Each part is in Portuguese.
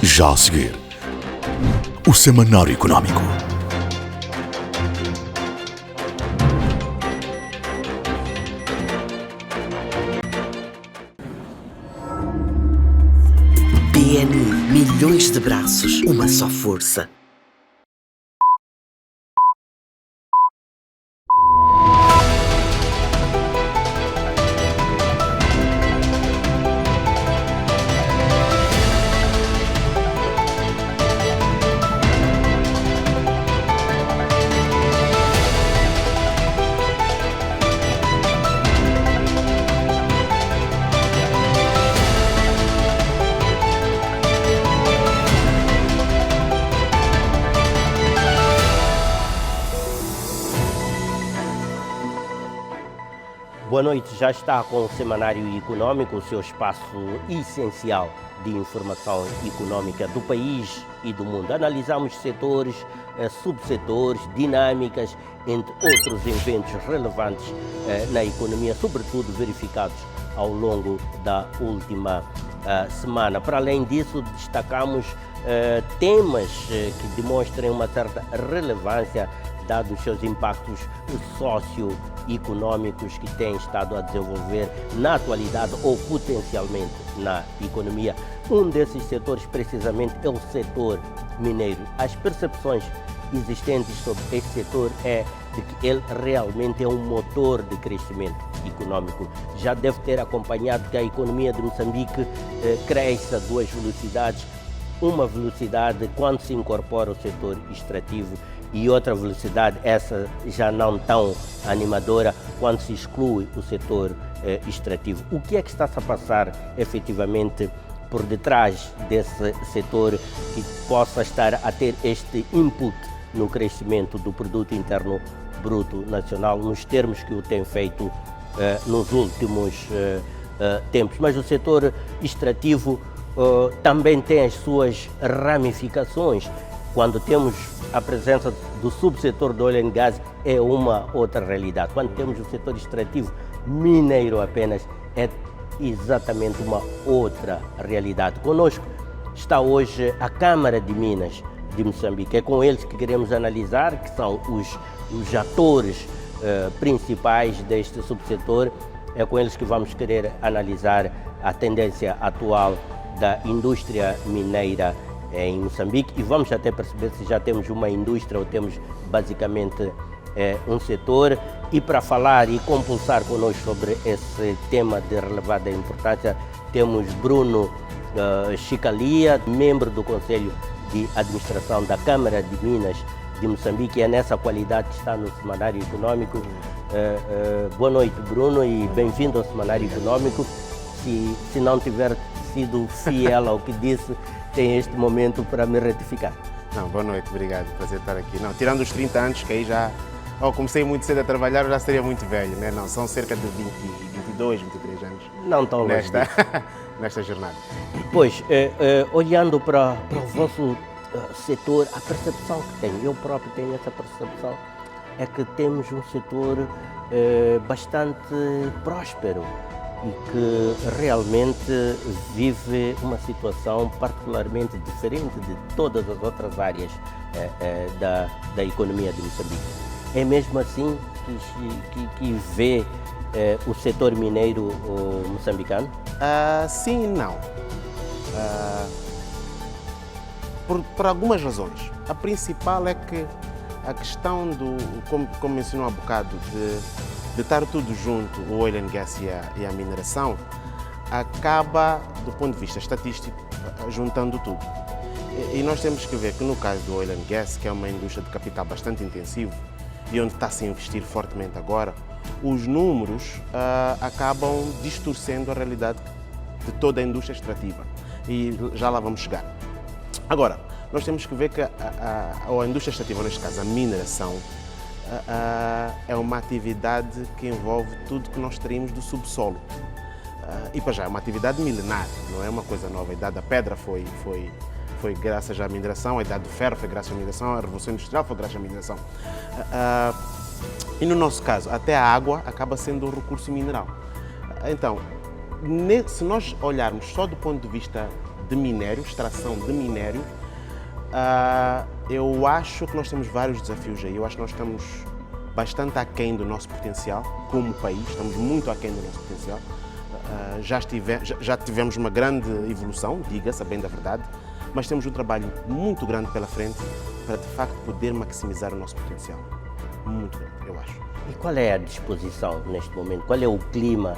Já a seguir, o Semanário Económico. BNI, milhões de braços, uma só força. Boa noite, já está com o Semanário Económico, o seu espaço essencial de informação económica do país e do mundo. Analisamos setores, subsetores, dinâmicas, entre outros eventos relevantes na economia, sobretudo verificados ao longo da última semana. Para além disso, destacamos temas que demonstram uma certa relevância dados os seus impactos socioeconômicos que têm estado a desenvolver na atualidade ou potencialmente na economia. Um desses setores, precisamente, é o setor mineiro. As percepções existentes sobre este setor é de que ele realmente é um motor de crescimento econômico. Já deve ter acompanhado que a economia de Moçambique cresce a duas velocidades. Uma velocidade quando se incorpora o setor extrativo e outra velocidade, essa já não tão animadora, quando se exclui o setor extrativo. O que é que está-se a passar efetivamente por detrás desse setor que possa estar a ter este input no crescimento do produto interno bruto nacional, nos termos que o tem feito nos últimos tempos? Mas o setor extrativo também tem as suas ramificações. Quando temos a presença do subsetor do oil and gas, é uma outra realidade. Quando temos o setor extrativo mineiro apenas, é exatamente uma outra realidade. Conosco está hoje a Câmara de Minas de Moçambique. É com eles que queremos analisar, que são os atores principais deste subsetor. É com eles que vamos querer analisar a tendência atual da indústria mineira em Moçambique e vamos até perceber se já temos uma indústria ou temos basicamente um setor. E para falar e compulsar connosco sobre esse tema de relevada importância, temos Bruno Chicalia, membro do Conselho de Administração da Câmara de Minas de Moçambique. É nessa qualidade que está no Semanário Económico. Boa noite, Bruno, e bem-vindo ao Semanário Económico. Se não tiver sido fiel ao que disse, tem este momento para me retificar. Não, boa noite, obrigado, prazer estar aqui. Não, tirando os 30 anos, que aí já comecei muito cedo a trabalhar, eu já seria muito velho, né? Não, são cerca de 22, 23 anos. Não tão longe nesta jornada. Pois, olhando para o vosso setor, a percepção que tenho, eu próprio tenho essa percepção, é que temos um setor bastante próspero e que realmente vive uma situação particularmente diferente de todas as outras áreas da economia de Moçambique. É mesmo assim que vê o setor mineiro moçambicano? Sim e não. Por algumas razões. A principal é que a questão como mencionou há bocado, de estar tudo junto, o oil and gas e a mineração, acaba, do ponto de vista estatístico, juntando tudo. E nós temos que ver que no caso do oil and gas, que é uma indústria de capital bastante intensivo e onde está a se investir fortemente agora, os números acabam distorcendo a realidade de toda a indústria extrativa. E já lá vamos chegar. Agora, nós temos que ver que a indústria extrativa, neste caso a mineração, é uma atividade que envolve tudo que nós teríamos do subsolo. E para já é uma atividade milenar, não é uma coisa nova. A idade da pedra foi graças à mineração, a idade do ferro foi graças à mineração, a revolução industrial foi graças à mineração. E no nosso caso, até a água acaba sendo um recurso mineral. Então, se nós olharmos só do ponto de vista de minério, extração de minério, eu acho que nós temos vários desafios aí. Eu acho que nós estamos bastante aquém do nosso potencial como país, estamos muito aquém do nosso potencial. Já tivemos uma grande evolução, diga-se, a bem da verdade, mas temos um trabalho muito grande pela frente para, de facto, poder maximizar o nosso potencial. Muito grande, eu acho. E qual é a disposição neste momento? Qual é o clima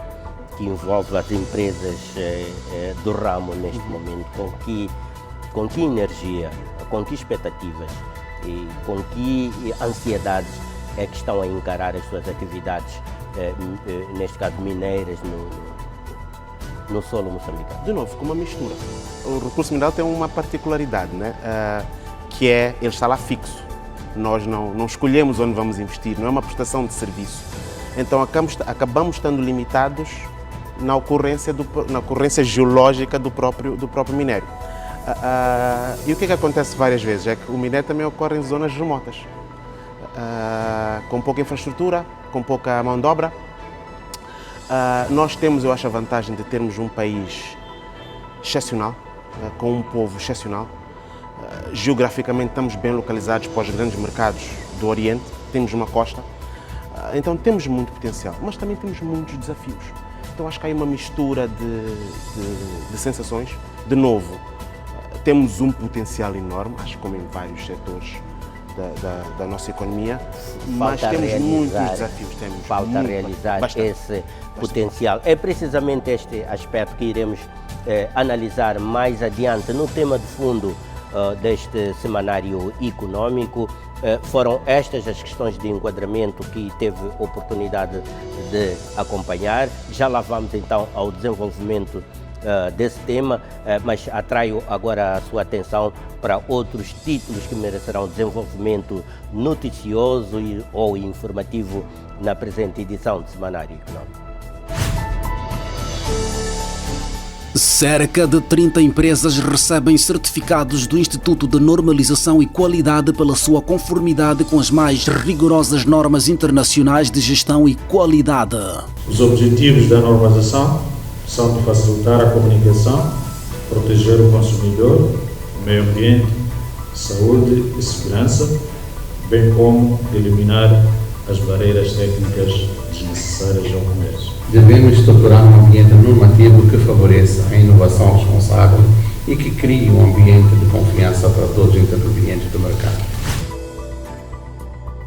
que envolve as empresas do ramo neste momento? Com que energia, com que expectativas e com que ansiedades é que estão a encarar as suas atividades, neste caso mineiras, no solo moçambicano? De novo, com uma mistura. O recurso mineral tem uma particularidade, né? Que é, ele está lá fixo. Nós não escolhemos onde vamos investir, não é uma prestação de serviço. Então acabamos estando limitados na ocorrência geológica do próprio minério. E o que acontece várias vezes é que o minério também ocorre em zonas remotas, com pouca infraestrutura, com pouca mão de obra. Nós temos, eu acho, a vantagem de termos um país excepcional, com um povo excepcional. Geograficamente estamos bem localizados para os grandes mercados do Oriente, temos uma costa, então temos muito potencial, mas também temos muitos desafios. Então acho que há aí uma mistura de sensações. De novo, temos um potencial enorme, acho que como em vários setores da nossa economia, mas temos muitos desafios. Falta realizar esse potencial. É precisamente este aspecto que iremos analisar mais adiante no tema de fundo deste semanário econômico. Foram estas as questões de enquadramento que teve oportunidade de acompanhar. Já lá vamos então ao desenvolvimento desse tema, mas atraio agora a sua atenção para outros títulos que merecerão desenvolvimento noticioso ou informativo na presente edição do Semanário Econômico. Cerca de 30 empresas recebem certificados do Instituto de Normalização e Qualidade pela sua conformidade com as mais rigorosas normas internacionais de gestão e qualidade. Os objetivos da normalização são de facilitar a comunicação, proteger o consumidor, o meio ambiente, saúde e segurança, bem como eliminar as barreiras técnicas desnecessárias ao comércio. Devemos estruturar um ambiente normativo que favoreça a inovação responsável e que crie um ambiente de confiança para todos os intervenientes do mercado.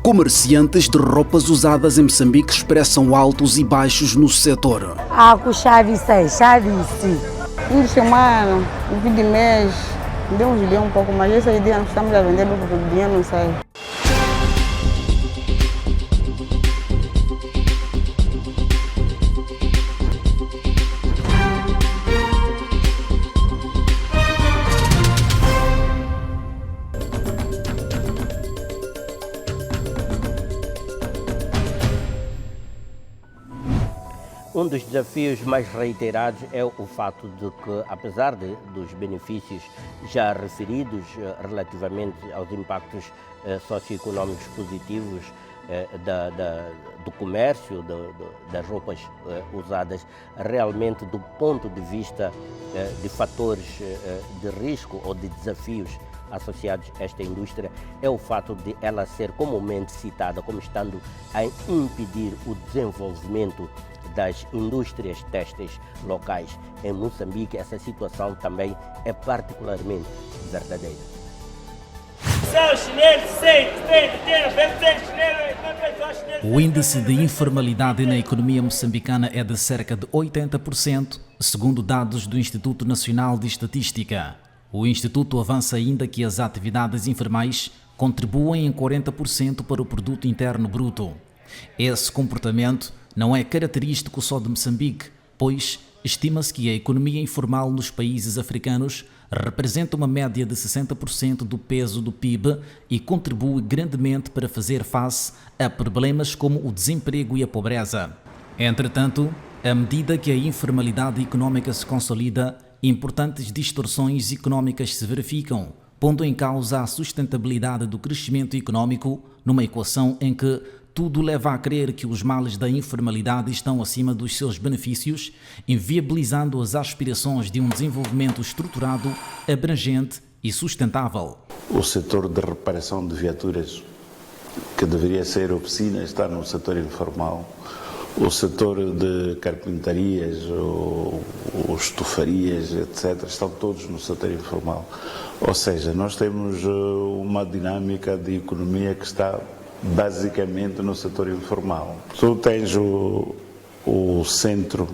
Comerciantes de roupas usadas em Moçambique expressam altos e baixos no setor. Com chave 6, chave 5. Fim de semana, no fim de mês, deu um pouco, mas essa ideia nós estamos a vender porque o dinheiro não sai. Um dos desafios mais reiterados é o fato de que, apesar dos benefícios já referidos relativamente aos impactos socioeconómicos positivos do comércio, das roupas usadas, realmente do ponto de vista de fatores de risco ou de desafios associados a esta indústria, é o fato de ela ser comumente citada como estando a impedir o desenvolvimento das indústrias têxteis locais. Em Moçambique, essa situação também é particularmente verdadeira. O índice de informalidade na economia moçambicana é de cerca de 80%, segundo dados do Instituto Nacional de Estatística. O Instituto avança ainda que as atividades informais contribuem em 40% para o produto interno bruto. Esse comportamento não é característico só de Moçambique, pois estima-se que a economia informal nos países africanos representa uma média de 60% do peso do PIB e contribui grandemente para fazer face a problemas como o desemprego e a pobreza. Entretanto, à medida que a informalidade econômica se consolida, importantes distorções econômicas se verificam, pondo em causa a sustentabilidade do crescimento econômico numa equação em que tudo leva a crer que os males da informalidade estão acima dos seus benefícios, inviabilizando as aspirações de um desenvolvimento estruturado, abrangente e sustentável. O setor de reparação de viaturas, que deveria ser oficina, está no setor informal. O setor de carpintarias, ou estufarias, etc., estão todos no setor informal. Ou seja, nós temos uma dinâmica de economia que está basicamente no setor informal. Tu tens o centro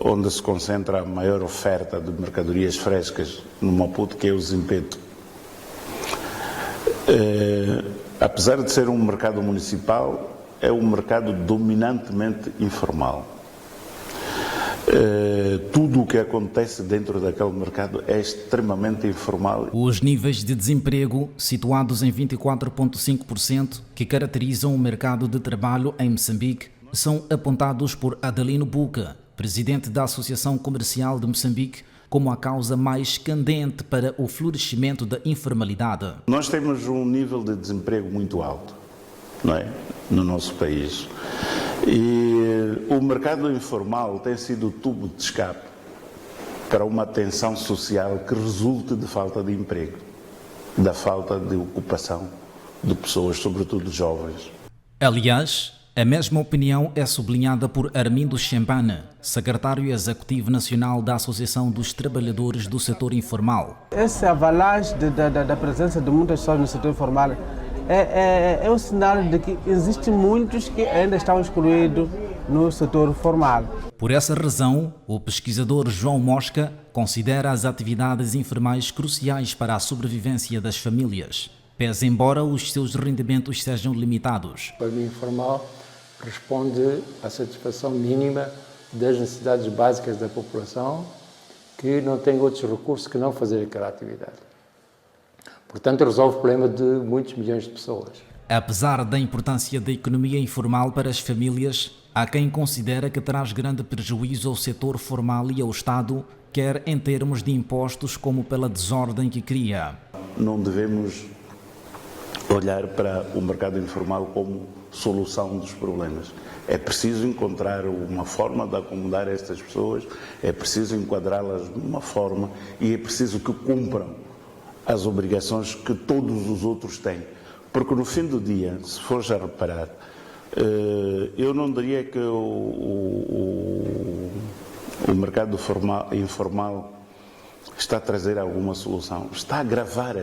onde se concentra a maior oferta de mercadorias frescas no Maputo, que é o Zimpeto. Apesar de ser um mercado municipal, é um mercado dominantemente informal. Tudo o que acontece dentro daquele mercado é extremamente informal. Os níveis de desemprego, situados em 24,5%, que caracterizam o mercado de trabalho em Moçambique, são apontados por Adelino Buca, presidente da Associação Comercial de Moçambique, como a causa mais candente para o florescimento da informalidade. Nós temos um nível de desemprego muito alto, não é? No nosso país. E o mercado informal tem sido o tubo de escape para uma tensão social que resulte de falta de emprego, da falta de ocupação de pessoas, sobretudo jovens. Aliás, a mesma opinião é sublinhada por Armindo Chembane, secretário executivo nacional da Associação dos Trabalhadores do Setor Informal. Essa avalanche da presença de muitas pessoas no setor informal é um sinal de que existem muitos que ainda estão excluídos no setor formal. Por essa razão, o pesquisador João Mosca considera as atividades informais cruciais para a sobrevivência das famílias, pese embora os seus rendimentos sejam limitados. O trabalho informal responde à satisfação mínima das necessidades básicas da população que não tem outros recursos que não fazer aquela atividade. Portanto, resolve o problema de muitos milhões de pessoas. Apesar da importância da economia informal para as famílias, há quem considera que traz grande prejuízo ao setor formal e ao Estado, quer em termos de impostos como pela desordem que cria. Não devemos olhar para o mercado informal como solução dos problemas. É preciso encontrar uma forma de acomodar estas pessoas, é preciso enquadrá-las de uma forma e é preciso que cumpram as obrigações que todos os outros têm. Porque no fim do dia, se fores a reparar, eu não diria que o mercado informal está a trazer alguma solução, está a agravar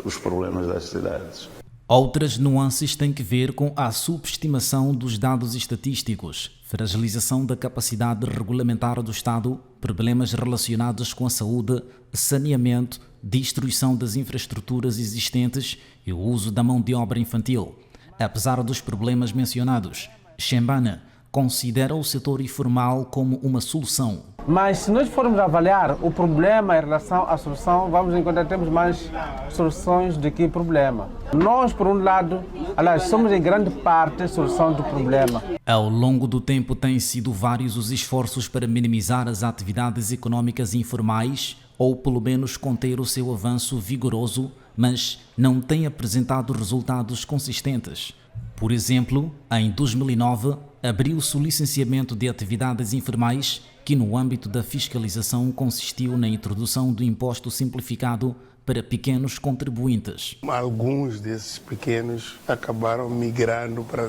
os problemas das cidades. Outras nuances têm que ver com a subestimação dos dados estatísticos, fragilização da capacidade regulamentar do Estado, problemas relacionados com a saúde, saneamento, destruição das infraestruturas existentes e o uso da mão de obra infantil. Apesar dos problemas mencionados, Chembane considera o setor informal como uma solução. Mas se nós formos avaliar o problema em relação à solução, vamos encontrar que temos mais soluções do que problema. Nós, por um lado, aliás, somos em grande parte a solução do problema. Ao longo do tempo têm sido vários os esforços para minimizar as atividades econômicas informais ou pelo menos conter o seu avanço vigoroso, mas não tem apresentado resultados consistentes. Por exemplo, em 2009, abriu-se o licenciamento de atividades informais que, no âmbito da fiscalização, consistiu na introdução do imposto simplificado para pequenos contribuintes. Alguns desses pequenos acabaram migrando para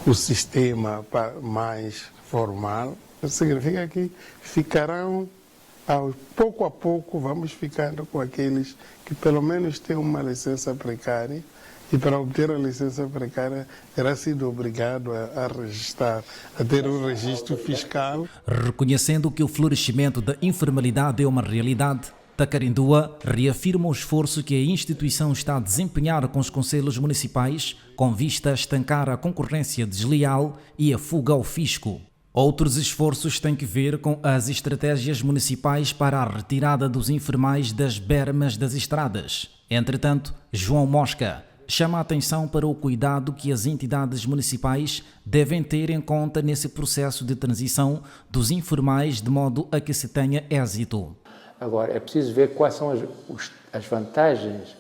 o sistema mais formal. Isso significa que ficarão, pouco a pouco, vamos ficando com aqueles que pelo menos têm uma licença precária. E para obter a licença precária, terá sido obrigado a registrar, a ter um registro fiscal. Reconhecendo que o florescimento da informalidade é uma realidade, Tacarindua reafirma o esforço que a instituição está a desempenhar com os conselhos municipais com vista a estancar a concorrência desleal e a fuga ao fisco. Outros esforços têm que ver com as estratégias municipais para a retirada dos informais das bermas das estradas. Entretanto, João Mosca chama a atenção para o cuidado que as entidades municipais devem ter em conta nesse processo de transição dos informais de modo a que se tenha êxito. Agora, é preciso ver quais são as vantagens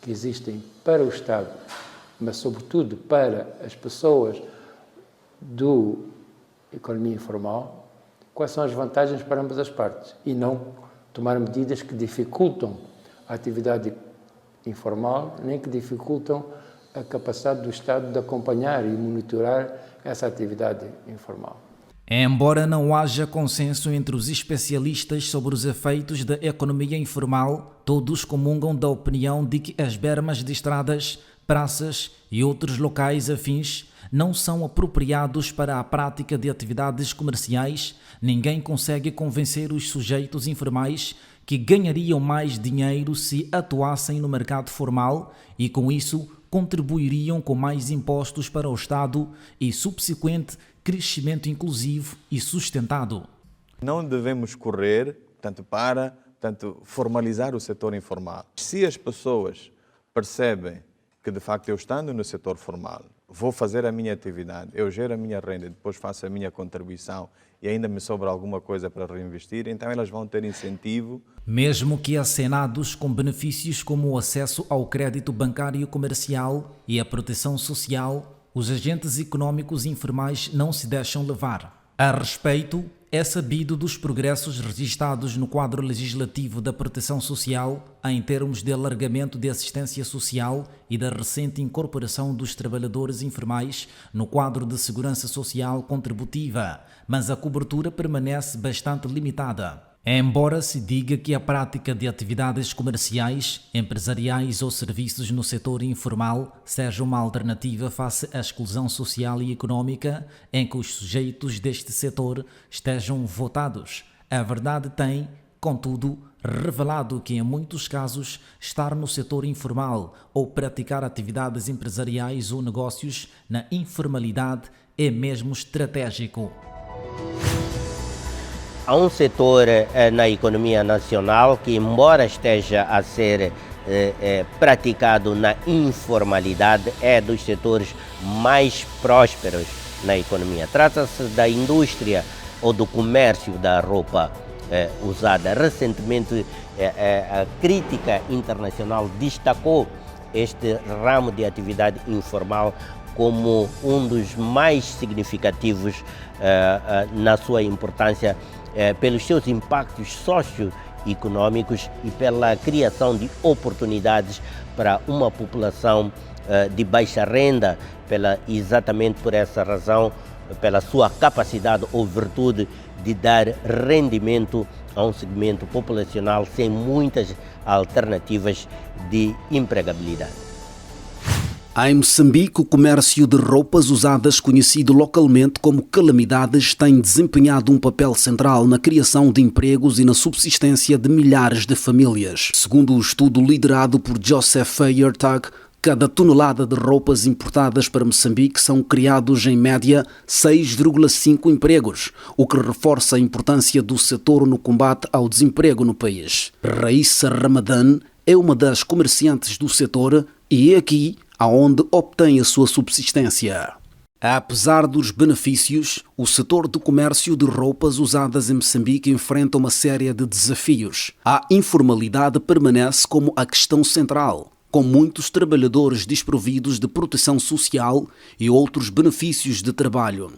que existem para o Estado mas sobretudo para as pessoas da economia informal, quais são as vantagens para ambas as partes e não tomar medidas que dificultam a atividade informal, nem que dificultam a capacidade do Estado de acompanhar e monitorar essa atividade informal. Embora não haja consenso entre os especialistas sobre os efeitos da economia informal, todos comungam da opinião de que as bermas de estradas, praças e outros locais afins não são apropriados para a prática de atividades comerciais. Ninguém consegue convencer os sujeitos informais que ganhariam mais dinheiro se atuassem no mercado formal e, com isso, contribuiriam com mais impostos para o Estado e subsequente crescimento inclusivo e sustentado. Não devemos correr para formalizar o setor informal. Se as pessoas percebem que, de facto, eu estando no setor formal, vou fazer a minha atividade, eu gero a minha renda, depois faço a minha contribuição e ainda me sobra alguma coisa para reinvestir, então elas vão ter incentivo. Mesmo que acenados com benefícios como o acesso ao crédito bancário comercial e a proteção social, os agentes econômicos informais não se deixam levar. A respeito, é sabido dos progressos registados no quadro legislativo da proteção social em termos de alargamento de assistência social e da recente incorporação dos trabalhadores informais no quadro de segurança social contributiva, mas a cobertura permanece bastante limitada. Embora se diga que a prática de atividades comerciais, empresariais ou serviços no setor informal seja uma alternativa face à exclusão social e econômica em que os sujeitos deste setor estejam votados, a verdade tem, contudo, revelado que em muitos casos estar no setor informal ou praticar atividades empresariais ou negócios na informalidade é mesmo estratégico. Há um setor na economia nacional que, embora esteja a ser praticado na informalidade, é dos setores mais prósperos na economia. Trata-se da indústria ou do comércio da roupa usada. Recentemente, a crítica internacional destacou este ramo de atividade informal como um dos mais significativos na sua importância pelos seus impactos socioeconômicos e pela criação de oportunidades para uma população de baixa renda, exatamente por essa razão, pela sua capacidade ou virtude de dar rendimento a um segmento populacional sem muitas alternativas de empregabilidade. Em Moçambique, o comércio de roupas usadas, conhecido localmente como calamidades, tem desempenhado um papel central na criação de empregos e na subsistência de milhares de famílias. Segundo o estudo liderado por Joseph Feiertag, cada tonelada de roupas importadas para Moçambique são criados, em média, 6,5 empregos, o que reforça a importância do setor no combate ao desemprego no país. Raissa Ramadan é uma das comerciantes do setor e é aqui aonde obtém a sua subsistência. Apesar dos benefícios, o setor do comércio de roupas usadas em Moçambique enfrenta uma série de desafios. A informalidade permanece como a questão central, com muitos trabalhadores desprovidos de proteção social e outros benefícios de trabalho.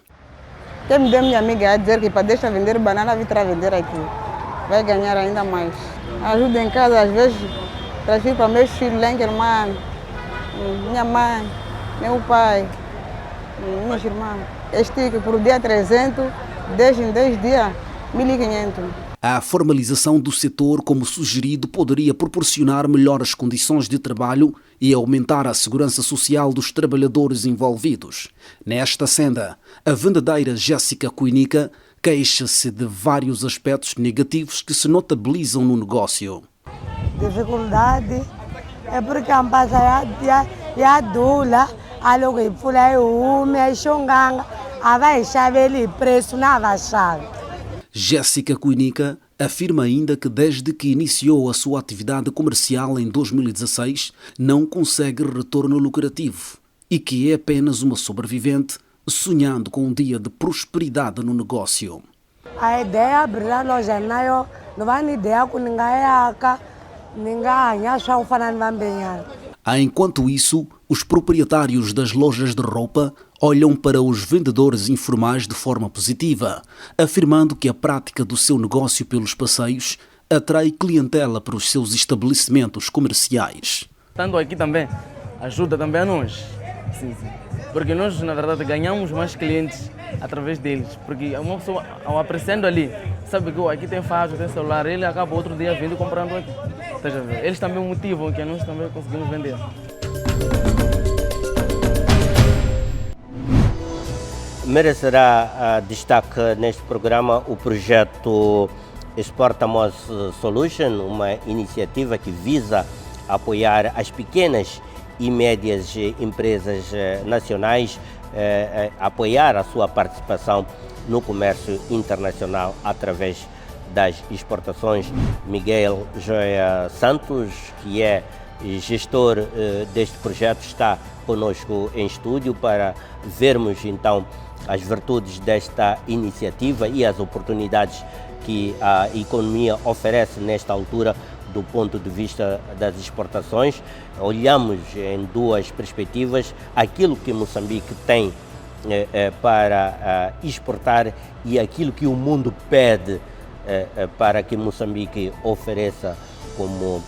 Quem me deu minha amiga a dizer que para deixar vender banana, vir para vender aqui. Vai ganhar ainda mais. Ajuda em casa, às vezes, transfiro para meus filhos, lá em irmã, minha mãe, meu pai, minhas irmãs. Estique por dia 300, 10 em 10 dias, 1.500. A formalização do setor, como sugerido, poderia proporcionar melhores condições de trabalho e aumentar a segurança social dos trabalhadores envolvidos. Nesta senda, a vendedeira Jéssica Cuinica queixa-se de vários aspectos negativos que se notabilizam no negócio. Dificuldade é porque a passa já dula, a logo e pula e ume, a xonganga, a vai chave preço na baixada. Jéssica Cuinica afirma ainda que desde que iniciou a sua atividade comercial em 2016 não consegue retorno lucrativo e que é apenas uma sobrevivente sonhando com um dia de prosperidade no negócio. A ideia é abrir a loja, não vai ideia com ninguém, ninguém só o fanando bem. Enquanto isso, Os proprietários das lojas de roupa olham para os vendedores informais de forma positiva, afirmando que a prática do seu negócio pelos passeios atrai clientela para os seus estabelecimentos comerciais. Estando aqui também, ajuda também a nós. Sim. Porque nós, na verdade, ganhamos mais clientes através deles. Porque uma pessoa, ao apreciando ali, sabe que aqui tem faixa, tem celular, ele acaba outro dia vindo comprando aqui. Eles também motivam que nós também conseguimos vender. Merecerá destaque neste programa o projeto Exportamos Solution, uma iniciativa que visa apoiar as pequenas e médias empresas nacionais, apoiar a sua participação no comércio internacional através das exportações. Miguel Joia Santos, que é gestor deste projeto, está conosco em estúdio para vermos então as virtudes desta iniciativa e as oportunidades que a economia oferece nesta altura do ponto de vista das exportações. Olhamos em duas perspectivas aquilo que Moçambique tem para exportar e aquilo que o mundo pede para que Moçambique ofereça como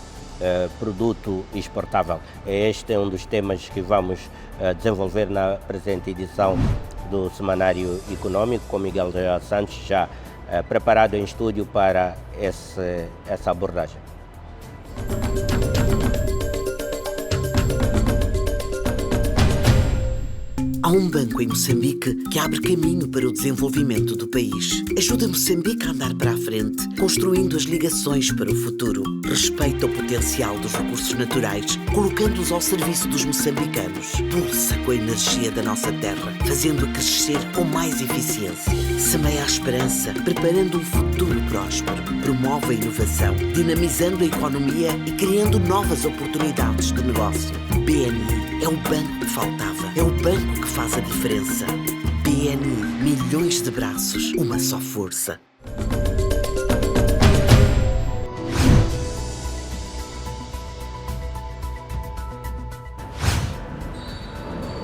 produto exportável. Este é um dos temas que vamos desenvolver na presente edição do Semanário Econômico, com Miguel Joia Santos já preparado em estúdio para essa abordagem. Há um banco em Moçambique que abre caminho para o desenvolvimento do país. Ajuda Moçambique a andar para a frente, construindo as ligações para o futuro. Respeita o potencial dos recursos naturais, colocando-os ao serviço dos moçambicanos. Pulsa com a energia da nossa terra, fazendo-a crescer com mais eficiência. Semeia a esperança, preparando um futuro próspero. Promove a inovação, dinamizando a economia e criando novas oportunidades de negócio. BNI é o banco que faltava. É o banco que faz a diferença. BNI, milhões de braços, uma só força.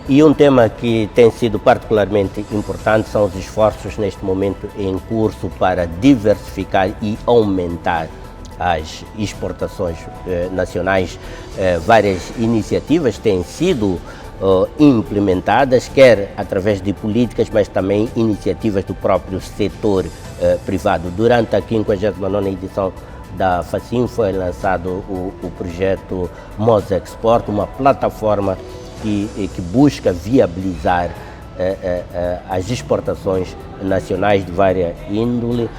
E um tema que tem sido particularmente importante são os esforços neste momento em curso para diversificar e aumentar as exportações nacionais. Várias iniciativas têm sido implementadas, quer através de políticas, mas também iniciativas do próprio setor privado. Durante a 59ª edição da FACIM foi lançado o projeto MOS Export, uma plataforma que busca viabilizar as exportações nacionais de várias índole.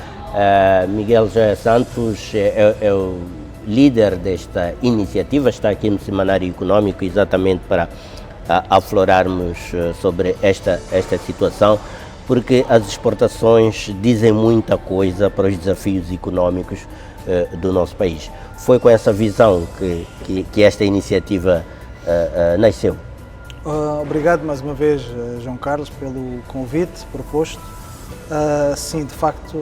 Miguel Joia Santos é o líder desta iniciativa, está aqui no Semanário Econômico exatamente para aflorarmos sobre esta situação, porque as exportações dizem muita coisa para os desafios econômicos do nosso país. Foi com essa visão que esta iniciativa nasceu. Obrigado mais uma vez, João Carlos, pelo convite proposto. Sim, de facto,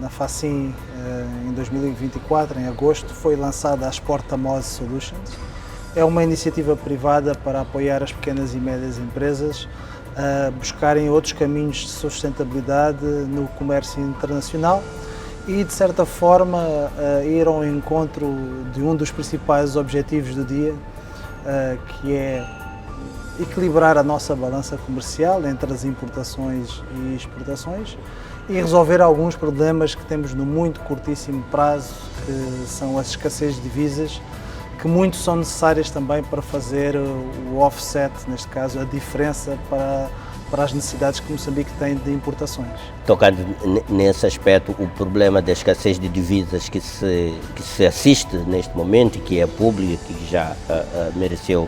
na FACIM em 2024, em agosto, foi lançada a Exportamos Solutions. É uma iniciativa privada para apoiar as pequenas e médias empresas a buscarem outros caminhos de sustentabilidade no comércio internacional e, de certa forma, ir ao encontro de um dos principais objetivos do dia, que é equilibrar a nossa balança comercial entre as importações e exportações e resolver alguns problemas que temos no muito curtíssimo prazo, que são as escassez de divisas, que muito são necessárias também para fazer o offset, neste caso a diferença para as necessidades que Moçambique tem de importações. Tocando nesse aspecto, o problema da escassez de divisas que se assiste neste momento e que é público e que já mereceu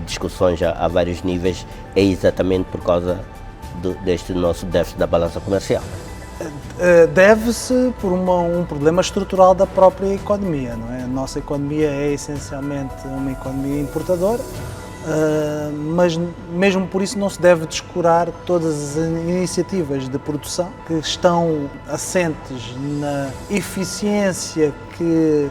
discussões a vários níveis, é exatamente por causa deste nosso déficit da balança comercial. Deve-se por um problema estrutural da própria economia, não é? A nossa economia é essencialmente uma economia importadora, mas mesmo por isso não se deve descurar todas as iniciativas de produção que estão assentes na eficiência que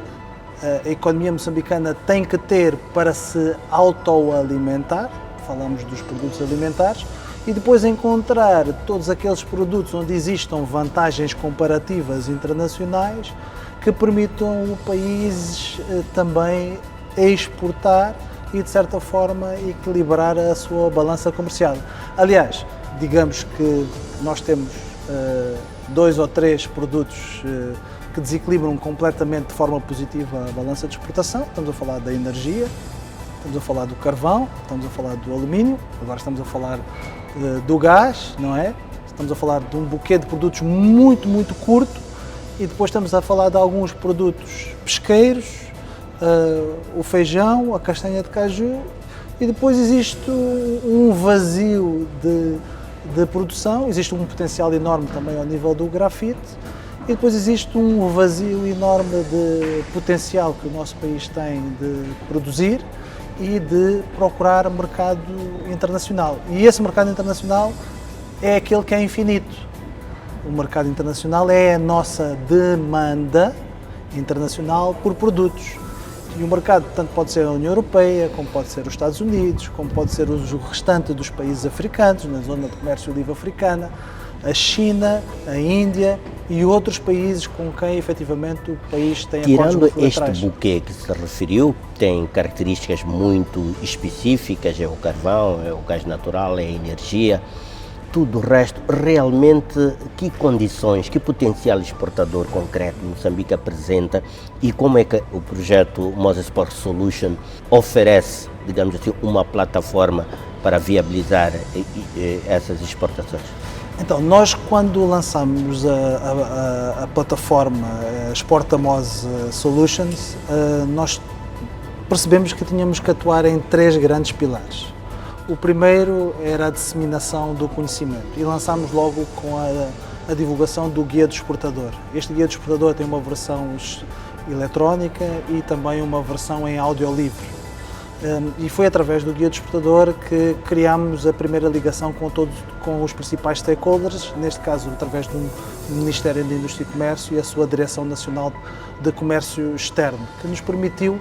a economia moçambicana tem que ter para se autoalimentar, falamos dos produtos alimentares, e depois encontrar todos aqueles produtos onde existam vantagens comparativas internacionais que permitam o país também exportar e, de certa forma, equilibrar a sua balança comercial. Aliás, digamos que nós temos 2 ou 3 produtos que desequilibram completamente de forma positiva a balança de exportação. Estamos a falar da energia, estamos a falar do carvão, estamos a falar do alumínio, agora estamos a falar do gás, não é? Estamos a falar de um buquê de produtos muito, muito curto, e depois estamos a falar de alguns produtos pesqueiros, o feijão, a castanha de caju, e depois existe um vazio de produção, existe um potencial enorme também ao nível do grafite, e depois existe um vazio enorme de potencial que o nosso país tem de produzir e de procurar mercado internacional. E esse mercado internacional é aquele que é infinito. O mercado internacional é a nossa demanda internacional por produtos. E o mercado tanto pode ser a União Europeia, como pode ser os Estados Unidos, como pode ser o restante dos países africanos, na zona de comércio livre africana, a China, a Índia e outros países com quem efetivamente o país tem acordos bilaterais. Tirando este buquê que se referiu, tem características muito específicas, é o carvão, é o gás natural, é a energia, tudo o resto, realmente que condições, que potencial exportador concreto Moçambique apresenta e como é que o projeto Mosa Export Solution oferece, digamos assim, uma plataforma para viabilizar essas exportações? Então, nós quando lançamos a plataforma Exporta Mosa Solutions, nós percebemos que tínhamos que atuar em 3 grandes pilares. O primeiro era a disseminação do conhecimento e lançámos logo com a divulgação do Guia do Exportador. Este Guia do Exportador tem uma versão eletrónica e também uma versão em audiolivro. E foi através do Guia do Exportador que criámos a primeira ligação com os principais stakeholders, neste caso através do Ministério da Indústria e Comércio e a sua Direção Nacional de Comércio Externo, que nos permitiu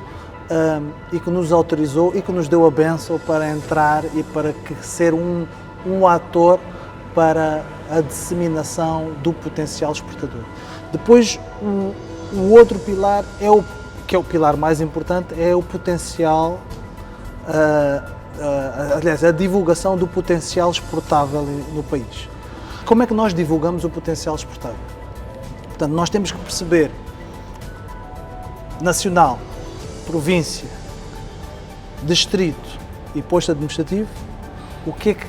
e que nos autorizou e que nos deu a bênção para entrar e para ser um ator para a disseminação do potencial exportador. Depois, o outro pilar, que é o pilar mais importante, é o potencial, aliás, a divulgação do potencial exportável no país. Como é que nós divulgamos o potencial exportável? Portanto, nós temos que perceber nacional, província, distrito e posto administrativo, o que é que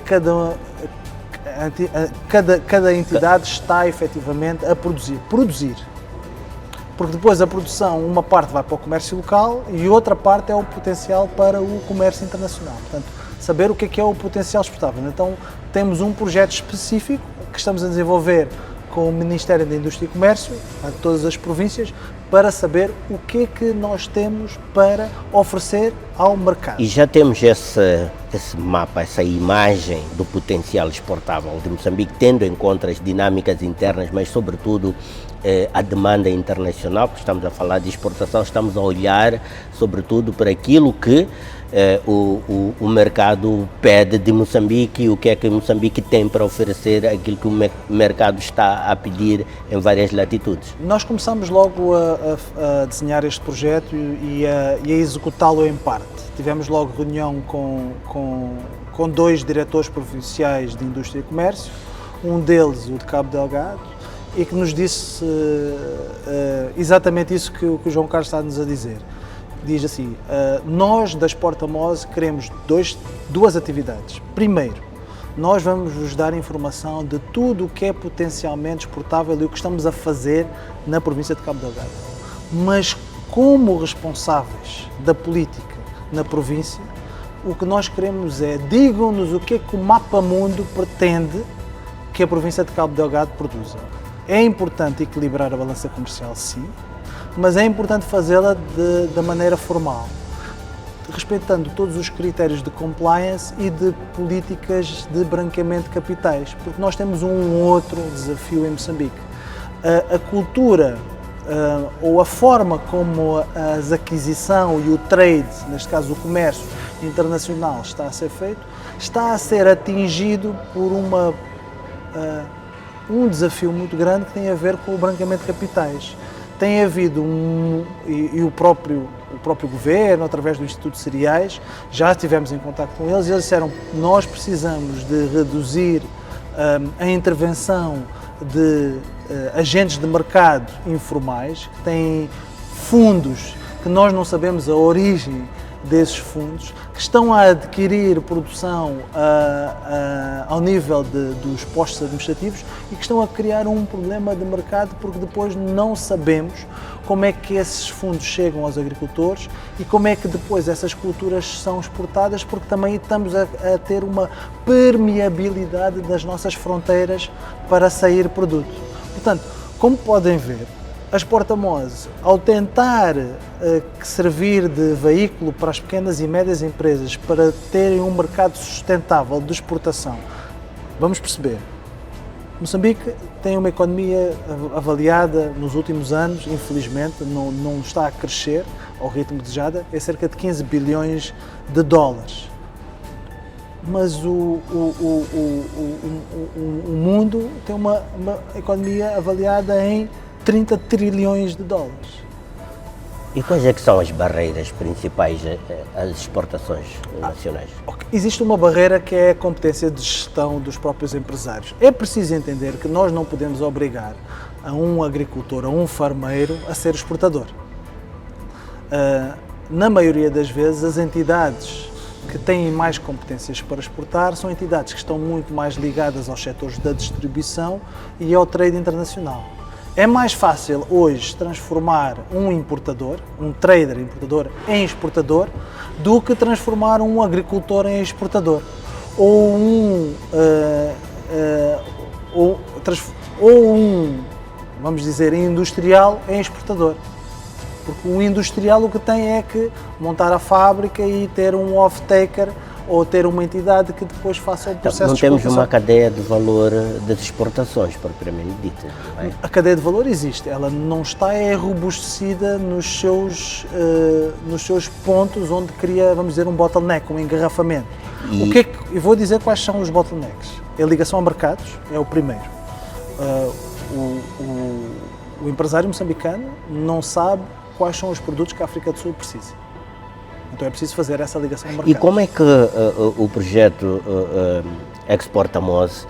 cada entidade está efetivamente a produzir. Porque depois a produção, uma parte vai para o comércio local e outra parte é o potencial para o comércio internacional. Portanto, saber o que é o potencial exportável. Então, temos um projeto específico que estamos a desenvolver com o Ministério da Indústria e Comércio, a todas as províncias, para saber o que é que nós temos para oferecer ao mercado. E já temos esse mapa, essa imagem do potencial exportável de Moçambique, tendo em conta as dinâmicas internas, mas sobretudo a demanda internacional, porque estamos a falar de exportação, estamos a olhar sobretudo para aquilo que o mercado pede de Moçambique e o que é que Moçambique tem para oferecer, aquilo que o mercado está a pedir em várias latitudes. Nós começamos logo a desenhar este projeto e a executá-lo em parte. Tivemos logo reunião com 2 diretores provinciais de Indústria e Comércio, um deles, o de Cabo Delgado, e que nos disse exatamente isso que o João Carlos está-nos a dizer. Diz assim, nós da Exporta Mosa queremos 2 atividades. Primeiro, nós vamos vos dar informação de tudo o que é potencialmente exportável e o que estamos a fazer na província de Cabo Delgado. Mas como responsáveis da política na província, o que nós queremos é, digam-nos o que é que o Mapa Mundo pretende que a província de Cabo Delgado produza. É importante equilibrar a balança comercial, sim, mas é importante fazê-la da maneira formal, respeitando todos os critérios de compliance e de políticas de branqueamento de capitais, porque nós temos um outro desafio em Moçambique. A cultura ou a forma como a aquisição e o trade, neste caso o comércio internacional, está a ser feito, está a ser atingido por um desafio muito grande que tem a ver com o branqueamento de capitais. Tem havido e o próprio governo, através do Instituto de Cereais, já estivemos em contato com eles e eles disseram que nós precisamos de reduzir a intervenção de agentes de mercado informais, que têm fundos que nós não sabemos a origem desses fundos, que estão a adquirir produção ao nível dos postos administrativos e que estão a criar um problema de mercado porque depois não sabemos como é que esses fundos chegam aos agricultores e como é que depois essas culturas são exportadas, porque também estamos a ter uma permeabilidade das nossas fronteiras para sair produto. Portanto, como podem ver, as Portamose, ao tentar servir de veículo para as pequenas e médias empresas para terem um mercado sustentável de exportação, vamos perceber, Moçambique tem uma economia avaliada nos últimos anos, infelizmente, não está a crescer ao ritmo desejado, é cerca de 15 bilhões de dólares. Mas o mundo tem uma economia avaliada em 30 trilhões de dólares. E quais é que são as barreiras principais às exportações nacionais? Existe uma barreira que é a competência de gestão dos próprios empresários. É preciso entender que nós não podemos obrigar a um agricultor, a um farmeiro, a ser exportador. Na maioria das vezes, as entidades que têm mais competências para exportar são entidades que estão muito mais ligadas aos setores da distribuição e ao trade internacional. É mais fácil hoje transformar um importador, um trader importador, em exportador, do que transformar um agricultor em exportador, ou vamos dizer, industrial em exportador. Porque o industrial o que tem é que montar a fábrica e ter um off-taker ou ter uma entidade que depois faça o processo não de exportação. Não temos uma cadeia de valor das exportações, propriamente dita. Não é? A cadeia de valor existe, ela não está robustecida nos seus pontos onde cria, vamos dizer, um bottleneck, um engarrafamento. Eu vou dizer quais são os bottlenecks. A ligação a mercados é o primeiro. O empresário moçambicano não sabe quais são os produtos que a África do Sul precisa. Então é preciso fazer essa ligação ao mercado. E como é que o projeto Exportamose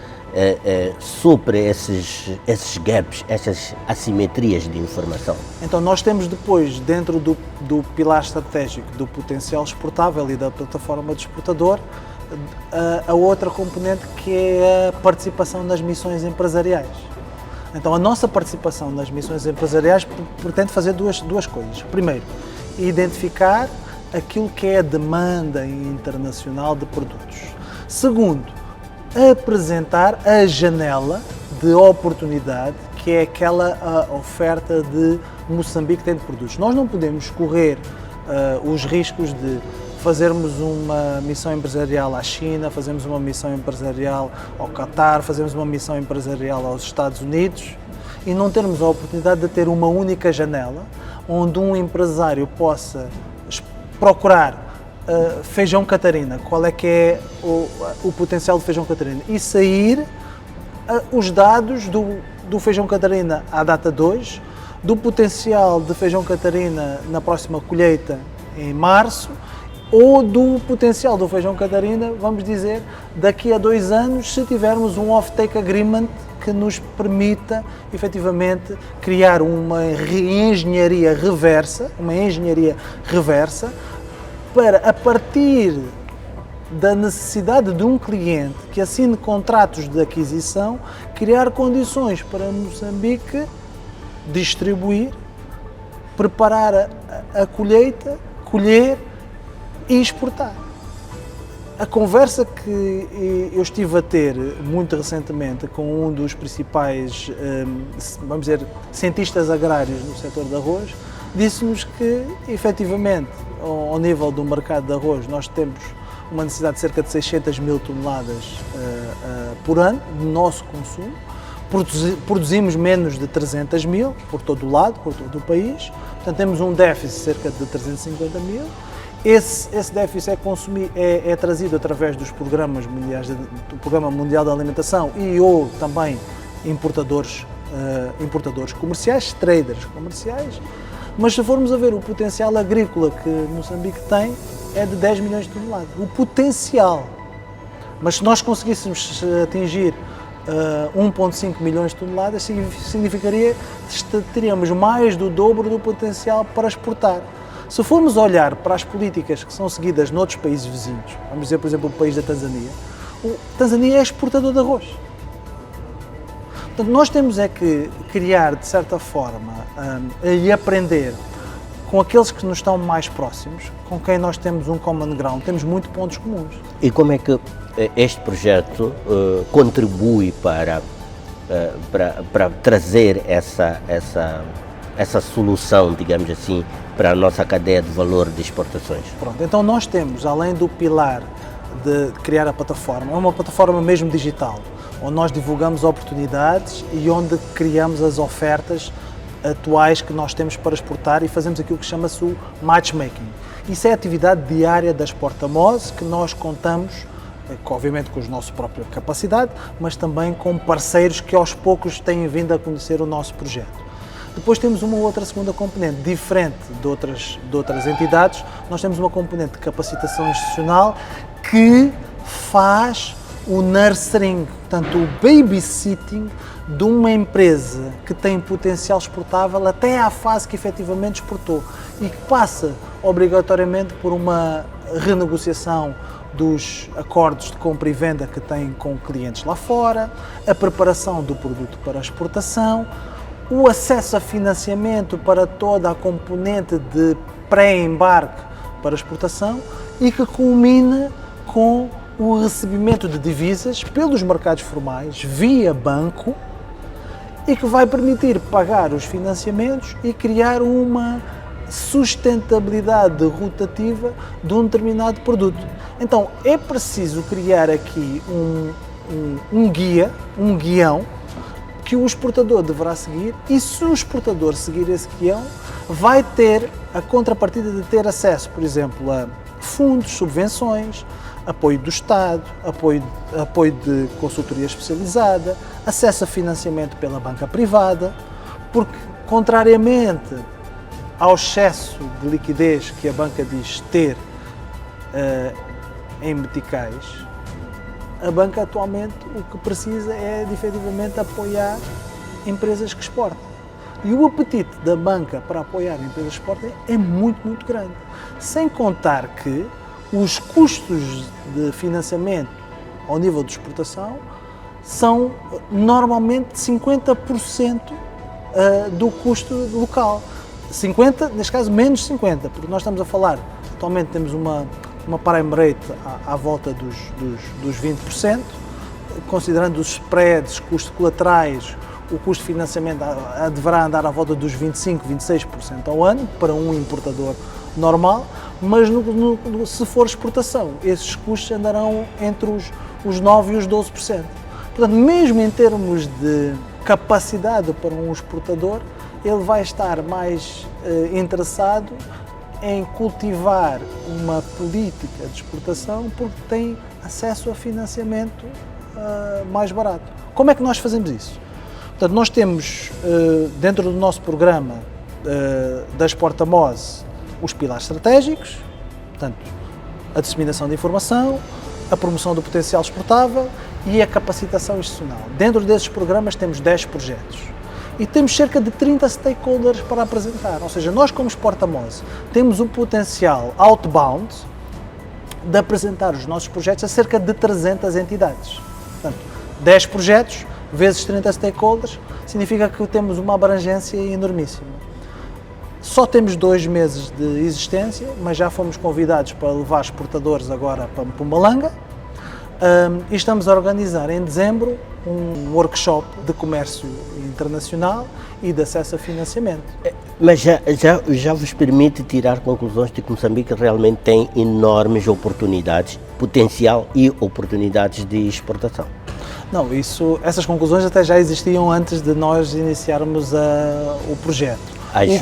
supre esses gaps, essas assimetrias de informação? Então nós temos depois, dentro do pilar estratégico do potencial exportável e da plataforma de exportador, a outra componente que é a participação nas missões empresariais. Então a nossa participação nas missões empresariais pretende fazer duas coisas. Primeiro, identificar aquilo que é a demanda internacional de produtos. Segundo, apresentar a janela de oportunidade que é aquela oferta de Moçambique tem de produtos. Nós não podemos correr os riscos de fazermos uma missão empresarial à China, fazermos uma missão empresarial ao Qatar, fazermos uma missão empresarial aos Estados Unidos e não termos a oportunidade de ter uma única janela onde um empresário possa procurar feijão Catarina, qual é que é o potencial do feijão Catarina e sair os dados do feijão Catarina à data de hoje, do potencial de feijão Catarina na próxima colheita em março ou do potencial do feijão Catarina, vamos dizer, daqui a 2 anos, se tivermos um off-take agreement que nos permita, efetivamente, criar uma engenharia reversa, para, a partir da necessidade de um cliente que assine contratos de aquisição, criar condições para Moçambique distribuir, preparar a colheita, colher e exportar. A conversa que eu estive a ter muito recentemente com um dos principais, vamos dizer, cientistas agrários no setor de arroz, disse-nos que, efetivamente, ao nível do mercado de arroz, nós temos uma necessidade de cerca de 600 mil toneladas por ano de nosso consumo, produzimos menos de 300 mil por todo o lado, por todo o país. Portanto, temos um déficit de cerca de 350 mil. Esse déficit é trazido através dos programas mundiais, do Programa Mundial da Alimentação ou também importadores comerciais, traders comerciais. Mas se formos a ver o potencial agrícola que Moçambique tem, é de 10 milhões de toneladas. O potencial. Mas se nós conseguíssemos atingir 1,5 milhões de toneladas, significaria que teríamos mais do dobro do potencial para exportar. Se formos olhar para as políticas que são seguidas noutros países vizinhos, vamos dizer, por exemplo, o país da Tanzânia, a Tanzânia é exportador de arroz. Portanto, nós temos é que criar, de certa forma, e aprender com aqueles que nos estão mais próximos, com quem nós temos um common ground, temos muitos pontos comuns. E como é que este projeto contribui para trazer essa solução, digamos assim, para a nossa cadeia de valor de exportações? Pronto, então nós temos, além do pilar de criar a plataforma, uma plataforma mesmo digital, onde nós divulgamos oportunidades e onde criamos as ofertas atuais que nós temos para exportar e fazemos aquilo que chama-se o matchmaking. Isso é a atividade diária da Exportamoz, que nós contamos, obviamente com a nossa própria capacidade, mas também com parceiros que aos poucos têm vindo a conhecer o nosso projeto. Depois temos uma outra segunda componente, diferente de outras entidades, nós temos uma componente de capacitação institucional que faz o nurturing, portanto o babysitting de uma empresa que tem potencial exportável até à fase que efetivamente exportou e que passa obrigatoriamente por uma renegociação dos acordos de compra e venda que tem com clientes lá fora, a preparação do produto para a exportação, o acesso a financiamento para toda a componente de pré-embarque para a exportação e que culmina com o recebimento de divisas pelos mercados formais via banco e que vai permitir pagar os financiamentos e criar uma sustentabilidade rotativa de um determinado produto. Então é preciso criar aqui um guião que o exportador deverá seguir e se o exportador seguir esse guião vai ter a contrapartida de ter acesso, por exemplo, a fundos, subvenções, apoio do Estado, apoio de consultoria especializada, acesso a financiamento pela banca privada, porque, contrariamente ao excesso de liquidez que a banca diz ter em meticais, a banca atualmente o que precisa é de efetivamente apoiar empresas que exportam. E o apetite da banca para apoiar empresas que exportam é muito, muito grande. Sem contar que os custos de financiamento ao nível de exportação são normalmente 50% do custo local. 50%, neste caso menos 50%, porque nós estamos a falar, atualmente temos uma prime rate à volta dos 20%, considerando os spreads, custos colaterais, o custo de financiamento deverá andar à volta dos 25%, 26% ao ano para um importador normal, mas se for exportação, esses custos andarão entre os 9% e os 12%. Portanto, mesmo em termos de capacidade para um exportador, ele vai estar mais interessado em cultivar uma política de exportação porque tem acesso a financiamento mais barato. Como é que nós fazemos isso? Portanto, nós temos dentro do nosso programa da Exportamoz os pilares estratégicos, portanto, a disseminação de informação, a promoção do potencial exportável e a capacitação institucional. Dentro desses programas temos 10 projetos. E temos cerca de 30 stakeholders para apresentar, ou seja, nós como Exportamoz temos o potencial outbound de apresentar os nossos projetos a cerca de 300 entidades. Portanto, 10 projetos vezes 30 stakeholders significa que temos uma abrangência enormíssima. Só temos 2 meses de existência, mas já fomos convidados para levar exportadores agora para Mpumalanga e estamos a organizar em dezembro um workshop de comércio internacional e de acesso a financiamento. Mas já vos permite tirar conclusões de que Moçambique realmente tem enormes oportunidades, potencial e oportunidades de exportação? Não, essas conclusões até já existiam antes de nós iniciarmos o projeto.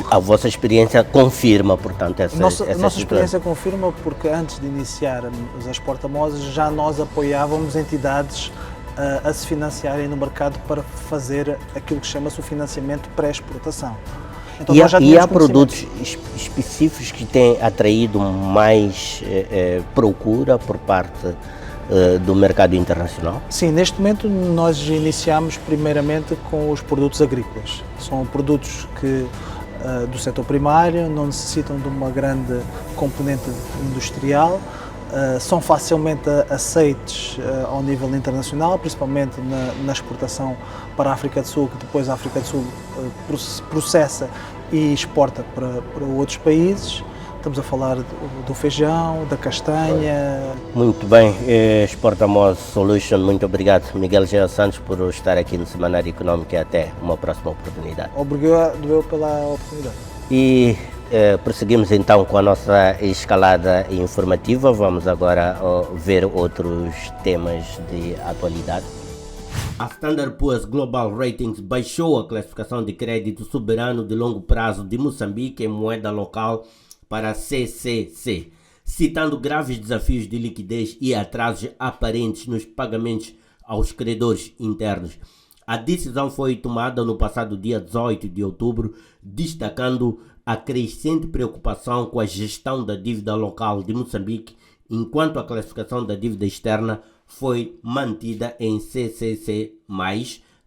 A vossa experiência confirma, portanto, essa nossa experiência confirma, porque antes de iniciarmos as porta-mosas já nós apoiávamos entidades a se financiarem no mercado para fazer aquilo que chama-se o financiamento pré-exportação. Então, e há produtos específicos que têm atraído mais procura por parte do mercado internacional? Sim, neste momento nós iniciamos primeiramente com os produtos agrícolas. São produtos que do setor primário, não necessitam de uma grande componente industrial, são facilmente aceites ao nível internacional, principalmente na exportação para a África do Sul, que depois a África do Sul processa e exporta para outros países. Estamos a falar do feijão, da castanha. Muito bem, Exportamos Solution, muito obrigado, Miguel G. Santos, por estar aqui no Semanário Econômico, e até uma próxima oportunidade. Obrigado eu pela oportunidade. E prosseguimos então com a nossa escalada informativa. Vamos agora ver outros temas de atualidade. A Standard & Poor's Global Ratings baixou a classificação de crédito soberano de longo prazo de Moçambique em moeda local para CCC, citando graves desafios de liquidez e atrasos aparentes nos pagamentos aos credores internos. A decisão foi tomada no passado dia 18 de outubro, destacando a crescente preocupação com a gestão da dívida local de Moçambique, enquanto a classificação da dívida externa foi mantida em CCC+,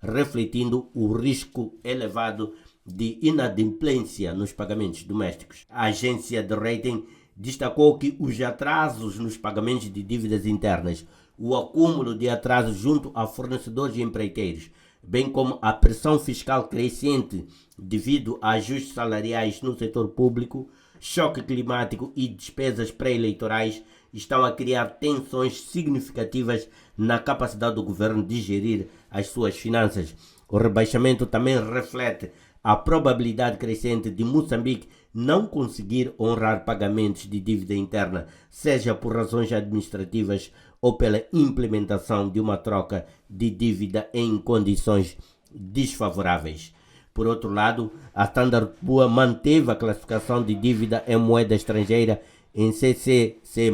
refletindo o risco elevado de inadimplência nos pagamentos domésticos. A agência de rating destacou que os atrasos nos pagamentos de dívidas internas, o acúmulo de atrasos junto a fornecedores e empreiteiros, bem como a pressão fiscal crescente devido a ajustes salariais no setor público, choque climático e despesas pré-eleitorais, estão a criar tensões significativas na capacidade do governo de gerir as suas finanças. O rebaixamento também reflete a probabilidade crescente de Moçambique não conseguir honrar pagamentos de dívida interna, seja por razões administrativas ou pela implementação de uma troca de dívida em condições desfavoráveis. Por outro lado, a Standard & Poor's manteve a classificação de dívida em moeda estrangeira em CCC+,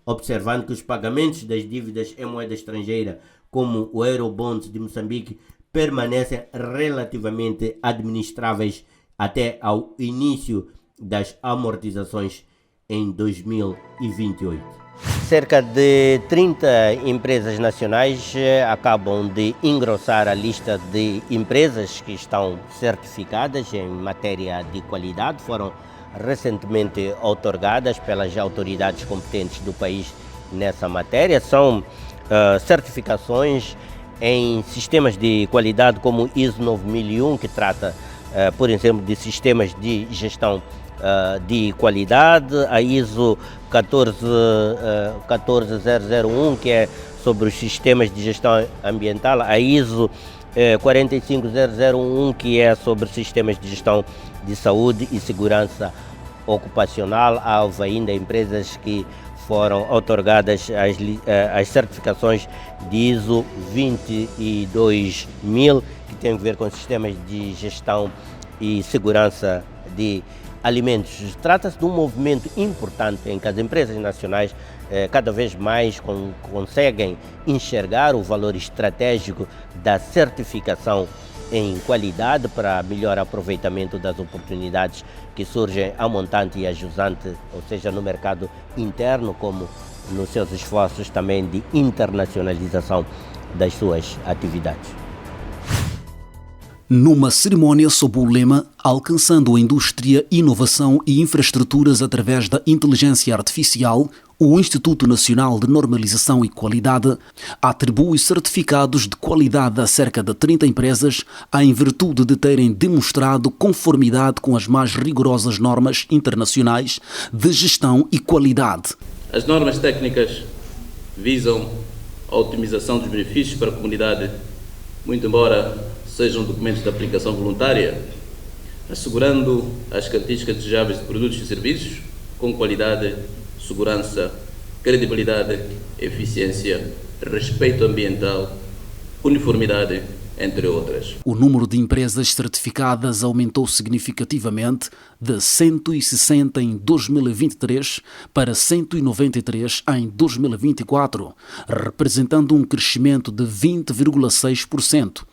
observando que os pagamentos das dívidas em moeda estrangeira, como o Eurobond de Moçambique, permanecem relativamente administráveis até ao início das amortizações em 2028. Cerca de 30 empresas nacionais acabam de engrossar a lista de empresas que estão certificadas em matéria de qualidade. Foram recentemente outorgadas pelas autoridades competentes do país nessa matéria. São certificações em sistemas de qualidade como ISO 9001, que trata, por exemplo, de sistemas de gestão de qualidade, a ISO 14001, que é sobre os sistemas de gestão ambiental, a ISO 45001, que é sobre sistemas de gestão de saúde e segurança ocupacional. Há ainda empresas que foram outorgadas as certificações de ISO 22000, que tem a ver com sistemas de gestão e segurança de alimentos. Trata-se de um movimento importante em que as empresas nacionais cada vez mais conseguem enxergar o valor estratégico da certificação em qualidade para melhor aproveitamento das oportunidades que surgem a montante e a jusante, ou seja, no mercado interno, como nos seus esforços também de internacionalização das suas atividades. Numa cerimónia sob o lema Alcançando a Indústria, Inovação e Infraestruturas através da Inteligência Artificial, o Instituto Nacional de Normalização e Qualidade atribui certificados de qualidade a cerca de 30 empresas em virtude de terem demonstrado conformidade com as mais rigorosas normas internacionais de gestão e qualidade. As normas técnicas visam a otimização dos benefícios para a comunidade, muito embora sejam documentos de aplicação voluntária, assegurando as características desejáveis de produtos e serviços com qualidade, segurança, credibilidade, eficiência, respeito ambiental, uniformidade, entre outras. O número de empresas certificadas aumentou significativamente de 160 em 2023 para 193 em 2024, representando um crescimento de 20,6%.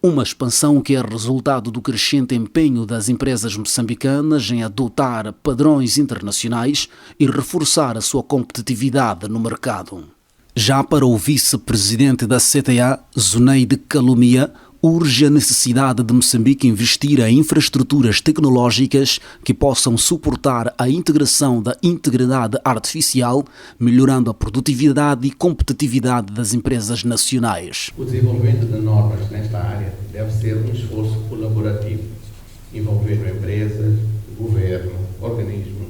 Uma expansão que é resultado do crescente empenho das empresas moçambicanas em adotar padrões internacionais e reforçar a sua competitividade no mercado. Já para o vice-presidente da CTA, Zuneide Kalumia, urge a necessidade de Moçambique investir em infraestruturas tecnológicas que possam suportar a integração da integridade artificial, melhorando a produtividade e competitividade das empresas nacionais. O desenvolvimento de normas nesta área deve ser um esforço colaborativo, envolvendo empresas, governo, organismos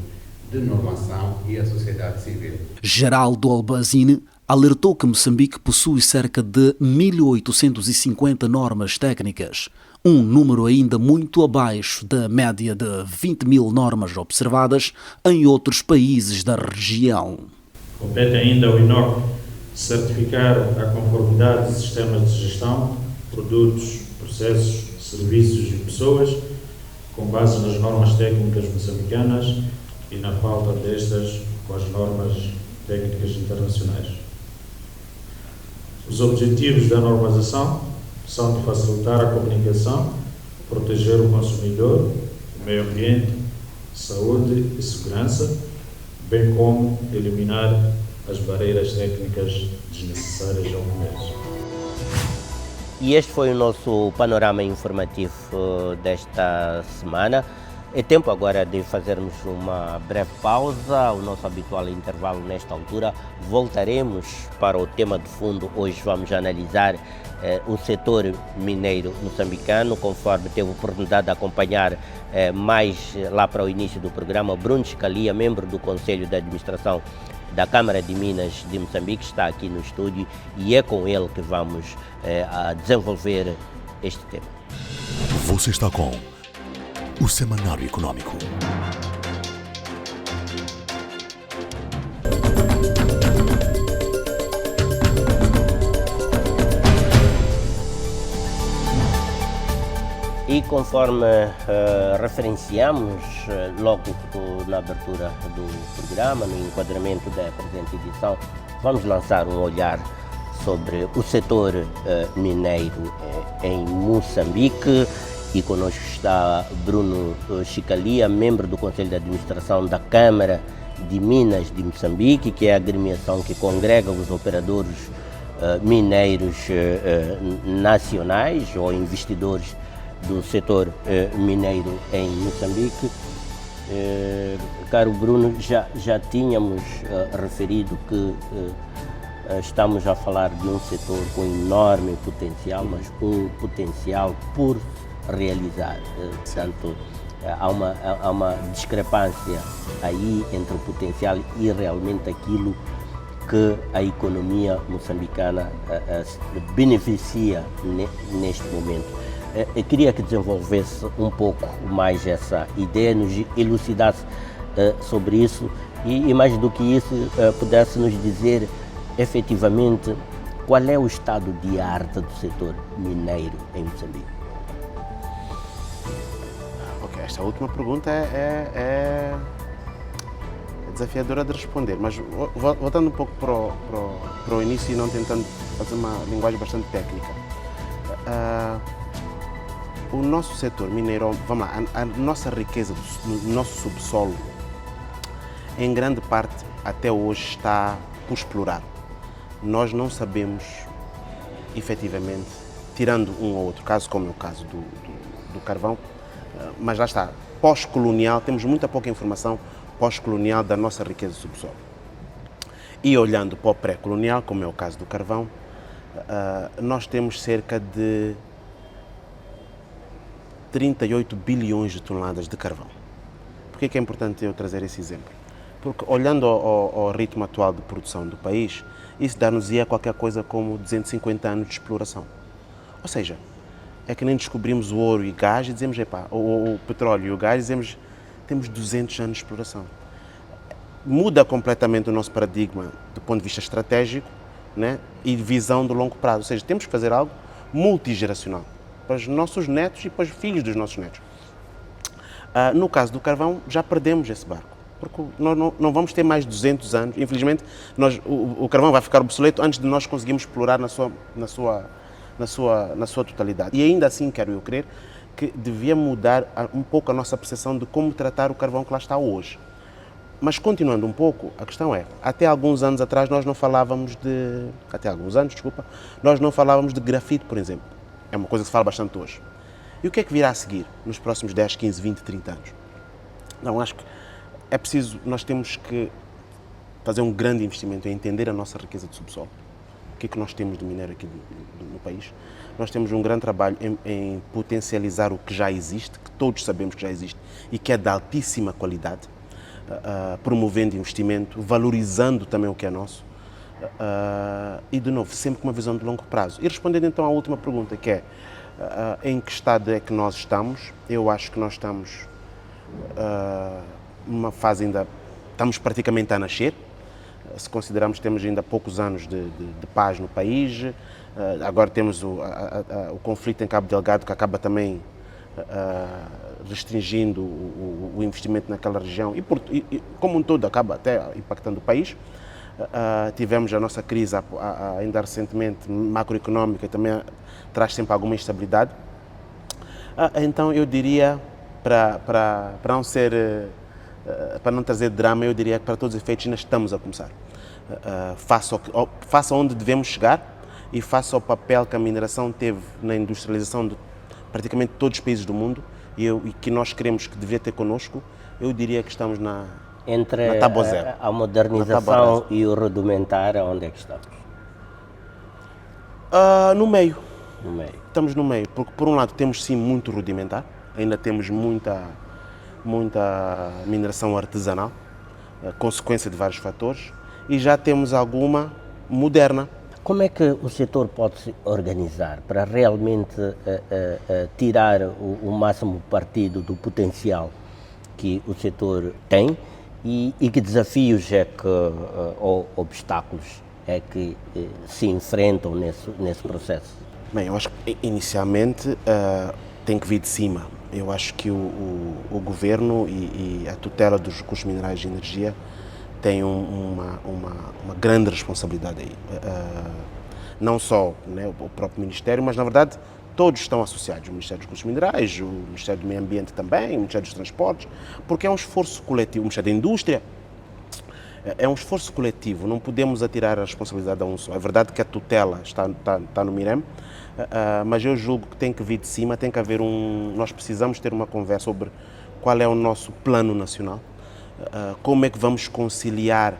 de normação e a sociedade civil. Geraldo Albazine alertou que Moçambique possui cerca de 1.850 normas técnicas, um número ainda muito abaixo da média de 20.000 normas observadas em outros países da região. Compete ainda ao INOC certificar a conformidade de sistemas de gestão, produtos, processos, serviços e pessoas, com base nas normas técnicas moçambicanas e na falta destas com as normas técnicas internacionais. Os objetivos da normalização são de facilitar a comunicação, proteger o consumidor, o meio ambiente, saúde e segurança, bem como eliminar as barreiras técnicas desnecessárias ao comércio. E este foi o nosso panorama informativo desta semana. É tempo agora de fazermos uma breve pausa, o nosso habitual intervalo nesta altura. Voltaremos para o tema de fundo. Hoje vamos analisar o setor mineiro moçambicano, conforme teve a oportunidade de acompanhar mais lá para o início do programa. Bruno Scalia, membro do Conselho de Administração da Câmara de Minas de Moçambique, está aqui no estúdio e é com ele que vamos desenvolver este tema. Você está com o Semanário Econômico. E conforme referenciamos logo na abertura do programa, no enquadramento da presente edição, vamos lançar um olhar sobre o setor mineiro em Moçambique. E conosco está Bruno Scalia, membro do Conselho de Administração da Câmara de Minas de Moçambique, que é a agremiação que congrega os operadores mineiros nacionais ou investidores do setor mineiro em Moçambique. Caro Bruno, já tínhamos referido que estamos a falar de um setor com enorme potencial, mas um potencial por realizar. Portanto, há uma discrepância aí entre o potencial e realmente aquilo que a economia moçambicana beneficia neste momento. Eu queria que desenvolvesse um pouco mais essa ideia, nos elucidasse sobre isso e mais do que isso, pudesse nos dizer efetivamente qual é o estado de arte do setor mineiro em Moçambique. Esta última pergunta é desafiadora de responder, mas voltando um pouco para o início e não tentando fazer uma linguagem bastante técnica. O nosso setor mineiro, vamos lá, a nossa riqueza do nosso subsolo, em grande parte, até hoje está por explorar. Nós não sabemos, efetivamente, tirando um ou outro caso, como é o caso do carvão, mas lá está, pós-colonial, temos muita pouca informação pós-colonial da nossa riqueza do subsolo. E olhando para o pré-colonial, como é o caso do carvão, nós temos cerca de 38 bilhões de toneladas de carvão. Por que é importante eu trazer esse exemplo? Porque olhando ao ritmo atual de produção do país, isso dá-nos qualquer coisa como 250 anos de exploração. Ou seja, é que nem descobrimos o ouro e gás e dizemos, o petróleo e o gás, dizemos, temos 200 anos de exploração. Muda completamente o nosso paradigma do ponto de vista estratégico, né, e de visão do longo prazo. Ou seja, temos que fazer algo multigeracional, para os nossos netos e para os filhos dos nossos netos. No caso do carvão, já perdemos esse barco, porque nós não vamos ter mais 200 anos. Infelizmente, o carvão vai ficar obsoleto antes de nós conseguirmos explorar na sua totalidade. E ainda assim, quero eu crer, que devia mudar um pouco a nossa percepção de como tratar o carvão que lá está hoje. Mas continuando um pouco, a questão é, até alguns anos atrás nós não falávamos de... nós não falávamos de grafite, por exemplo. É uma coisa que se fala bastante hoje. E o que é que virá a seguir nos próximos 10, 15, 20, 30 anos? Não, acho que é preciso, nós temos que fazer um grande investimento em entender a nossa riqueza de subsolo. O que é que nós temos de minério aqui no país? Nós temos um grande trabalho em potencializar o que já existe, que todos sabemos que já existe e que é de altíssima qualidade, promovendo investimento, valorizando também o que é nosso e, de novo, sempre com uma visão de longo prazo. E respondendo então à última pergunta, que é em que estado é que nós estamos, eu acho que nós estamos numa fase ainda, estamos praticamente a nascer. Se considerarmos que temos ainda poucos anos de paz no país, agora temos o conflito em Cabo Delgado, que acaba também restringindo o investimento naquela região e como um todo acaba até impactando o país. Tivemos a nossa crise ainda recentemente macroeconómica e também traz sempre alguma instabilidade. Então eu diria, para não trazer drama, eu diria que para todos os efeitos ainda estamos a começar. Face onde devemos chegar e face ao papel que a mineração teve na industrialização de praticamente todos os países do mundo e que nós queremos que deveria ter connosco, eu diria que estamos na tábua zero. A modernização e o rudimentar, onde é que estamos? No meio. No meio. Estamos no meio, porque por um lado temos sim muito rudimentar, ainda temos muita mineração artesanal, consequência de vários fatores, e já temos alguma moderna. Como é que o setor pode se organizar para realmente tirar o máximo partido do potencial que o setor tem e que desafios ou obstáculos é que se enfrentam nesse processo? Bem, eu acho que inicialmente tem que vir de cima. Eu acho que o governo e a tutela dos recursos minerais e energia tem uma grande responsabilidade aí. Não só, né, o próprio Ministério, mas na verdade todos estão associados. O Ministério dos Recursos Minerais, o Ministério do Meio Ambiente também, o Ministério dos Transportes, porque é um esforço coletivo. O Ministério da Indústria é um esforço coletivo, não podemos atirar a responsabilidade a um só. É verdade que a tutela está no MIREM, mas eu julgo que tem que vir de cima, tem que haver nós precisamos ter uma conversa sobre qual é o nosso plano nacional, como é que vamos conciliar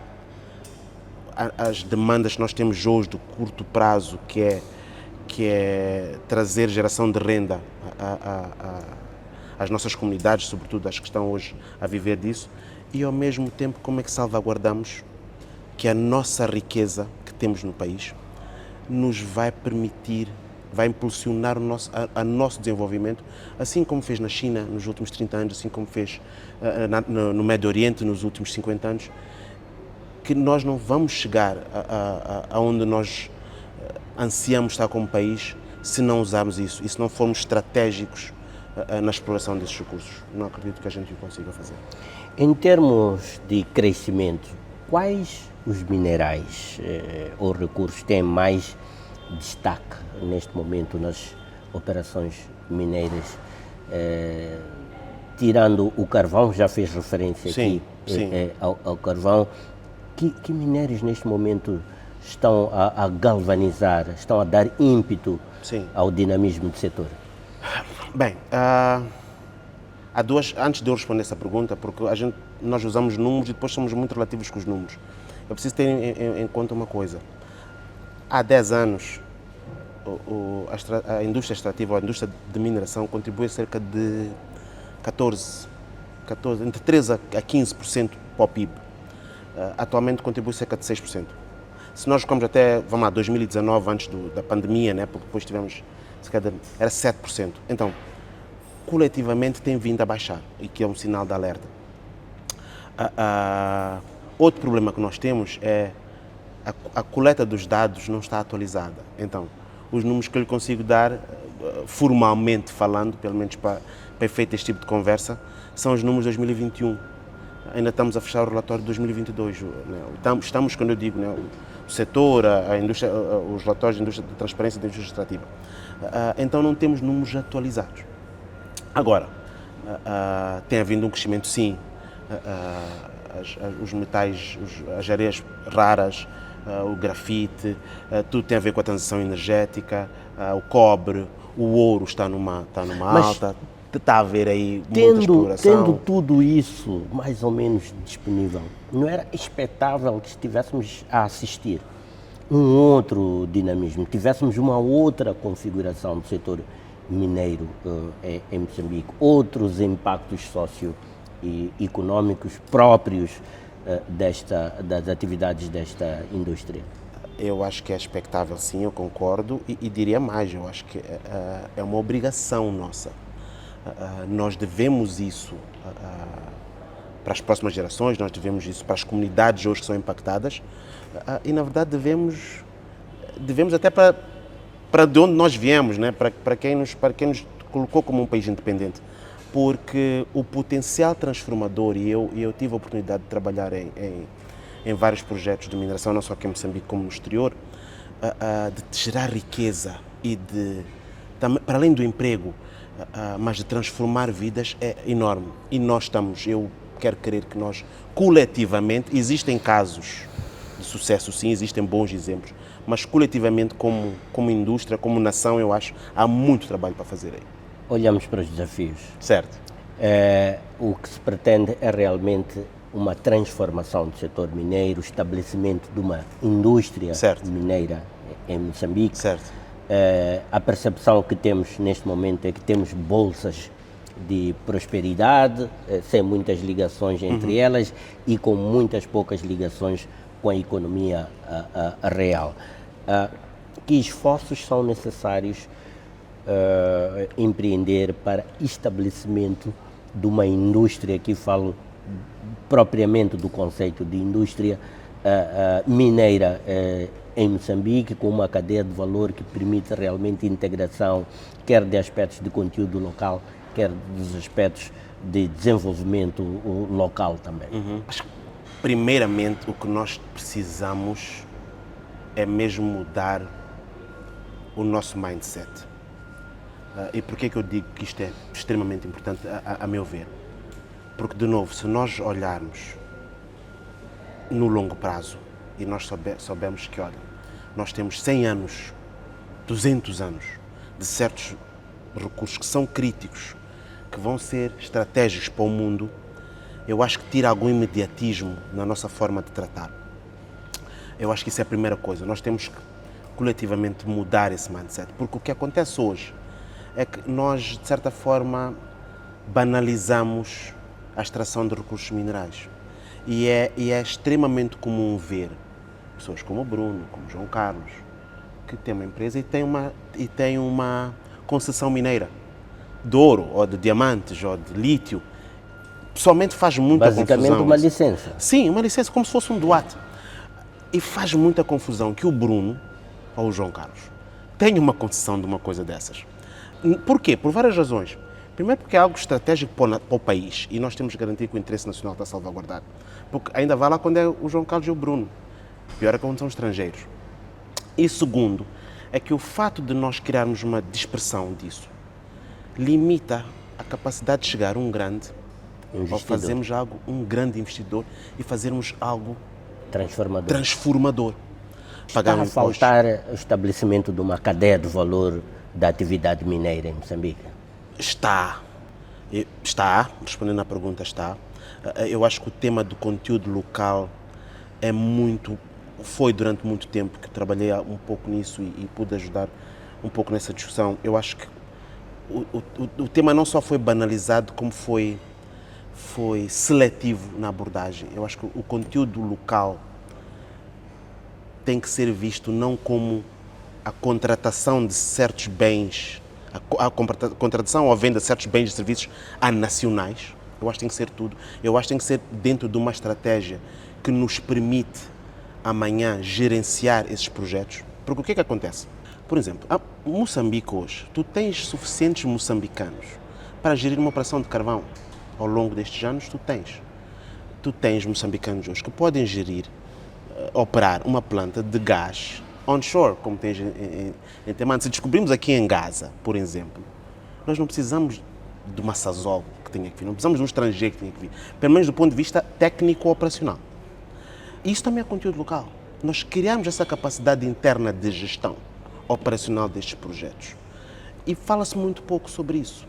as demandas que nós temos hoje do curto prazo, que é trazer geração de renda às nossas comunidades, sobretudo as que estão hoje a viver disso, e ao mesmo tempo como é que salvaguardamos que a nossa riqueza que temos no país nos vai permitir, vai impulsionar o nosso desenvolvimento, assim como fez na China nos últimos 30 anos, assim como fez no Médio Oriente nos últimos 50 anos, que nós não vamos chegar aonde nós ansiamos estar como país se não usarmos isso e se não formos estratégicos na exploração desses recursos. Não acredito que a gente o consiga fazer. Em termos de crescimento, quais os minerais ou recursos têm mais destaque neste momento nas operações mineiras? Tirando o carvão, já fez referência aqui ao carvão, que minérios neste momento estão a galvanizar, estão a dar ímpeto ao dinamismo do setor? Bem, há duas, antes de eu responder essa pergunta, porque nós usamos números e depois somos muito relativos com os números. Eu preciso ter em conta uma coisa. Há 10 anos, a indústria extrativa, ou a indústria de mineração, contribui cerca de 14, entre 13% a 15% para o PIB. Atualmente contribui cerca de 6%. Se nós ficamos até, 2019, antes da pandemia, né, porque depois tivemos, era 7%. Então, coletivamente tem vindo a baixar, e que é um sinal de alerta. Outro problema que nós temos é a coleta dos dados não está atualizada. Então, os números que eu lhe consigo dar, formalmente falando, pelo menos para efeito deste tipo de conversa, são os números de 2021. Ainda estamos a fechar o relatório de 2022. Né? Estamos, quando eu digo, né, o setor, a indústria, os relatórios da indústria de transparência e da indústria extrativa. Então não temos números atualizados. Agora, tem havido um crescimento, sim. Os metais, as areias raras, o grafite, tudo tem a ver com a transição energética, o cobre, o ouro está numa alta. Está a haver aí muita exploração. Tendo tudo isso mais ou menos disponível, não era expectável que estivéssemos a assistir um outro dinamismo, tivéssemos uma outra configuração do setor mineiro em Moçambique, outros impactos socioeconómicos próprios das atividades desta indústria? Eu acho que é expectável, sim, eu concordo, e diria mais, eu acho que é uma obrigação nossa. Nós devemos isso para as próximas gerações, nós devemos isso para as comunidades hoje que são impactadas, e na verdade devemos até para de onde nós viemos, né? para quem nos colocou como um país independente, porque o potencial transformador, e eu tive a oportunidade de trabalhar em vários projetos de mineração, não só aqui em Moçambique como no exterior, de gerar riqueza e para além do emprego, mas de transformar vidas é enorme. E eu quero crer que nós, coletivamente, existem casos de sucesso, sim, existem bons exemplos, mas coletivamente, como indústria, como nação, eu acho, há muito trabalho para fazer aí. Olhamos para os desafios. Certo. O que se pretende é realmente uma transformação do setor mineiro, o estabelecimento de uma indústria mineira em Moçambique. Certo. A percepção que temos neste momento é que temos bolsas de prosperidade, sem muitas ligações entre elas e com muitas poucas ligações com a economia real. Que esforços são necessários empreender para estabelecimento de uma indústria, aqui falo propriamente do conceito de indústria mineira em Moçambique, com uma cadeia de valor que permite realmente integração, quer de aspectos de conteúdo local, quer dos aspectos de desenvolvimento local também? Acho que, primeiramente, o que nós precisamos é mesmo mudar o nosso mindset. E por que eu digo que isto é extremamente importante, a meu ver? Porque, de novo, se nós olharmos no longo prazo, e nós sabemos que, olha, nós temos 100 anos, 200 anos de certos recursos que são críticos, que vão ser estratégicos para o mundo, eu acho que tira algum imediatismo na nossa forma de tratar. Eu acho que isso é a primeira coisa. Nós temos que coletivamente mudar esse mindset, porque o que acontece hoje é que nós, de certa forma, banalizamos a extração de recursos minerais. E é extremamente comum ver pessoas como o Bruno, como o João Carlos, que tem uma empresa e tem uma concessão mineira de ouro, ou de diamantes, ou de lítio. Pessoalmente faz muita confusão. Basicamente uma licença. Sim, uma licença, como se fosse um doate. E faz muita confusão que o Bruno, ou o João Carlos, tenha uma concessão de uma coisa dessas. Por quê? Por várias razões. Primeiro porque é algo estratégico para o país e nós temos que garantir que o interesse nacional está salvaguardado. Porque ainda vai lá quando é o João Carlos e o Bruno. Pior é quando são estrangeiros. E segundo, é que o fato de nós criarmos uma dispersão disso limita a capacidade de chegar a um grande, ou fazermos um grande investidor e fazermos algo transformador. Está a faltar o estabelecimento de uma cadeia de valor da atividade mineira em Moçambique? Está, respondendo à pergunta, está. Eu acho que o tema do conteúdo local foi durante muito tempo que trabalhei um pouco nisso e pude ajudar um pouco nessa discussão. Eu acho que o tema não só foi banalizado, como foi seletivo na abordagem. Eu acho que o conteúdo local tem que ser visto não como a contratação de certos bens, a contratação ou a venda de certos bens e serviços a nacionais. Eu acho que tem que ser tudo. Eu acho que tem que ser dentro de uma estratégia que nos permite amanhã gerenciar esses projetos. Porque o que é que acontece? Por exemplo, Moçambique hoje, tu tens suficientes moçambicanos para gerir uma operação de carvão. Ao longo destes anos, tu tens moçambicanos hoje que podem operar uma planta de gás onshore, como tens em Temane. Se descobrimos aqui em Gaza, por exemplo, nós não precisamos de uma Sasol que tenha que vir, não precisamos de um estrangeiro que tenha que vir, pelo menos do ponto de vista técnico-operacional. Isso também é conteúdo local. Nós criamos essa capacidade interna de gestão operacional destes projetos. E fala-se muito pouco sobre isso.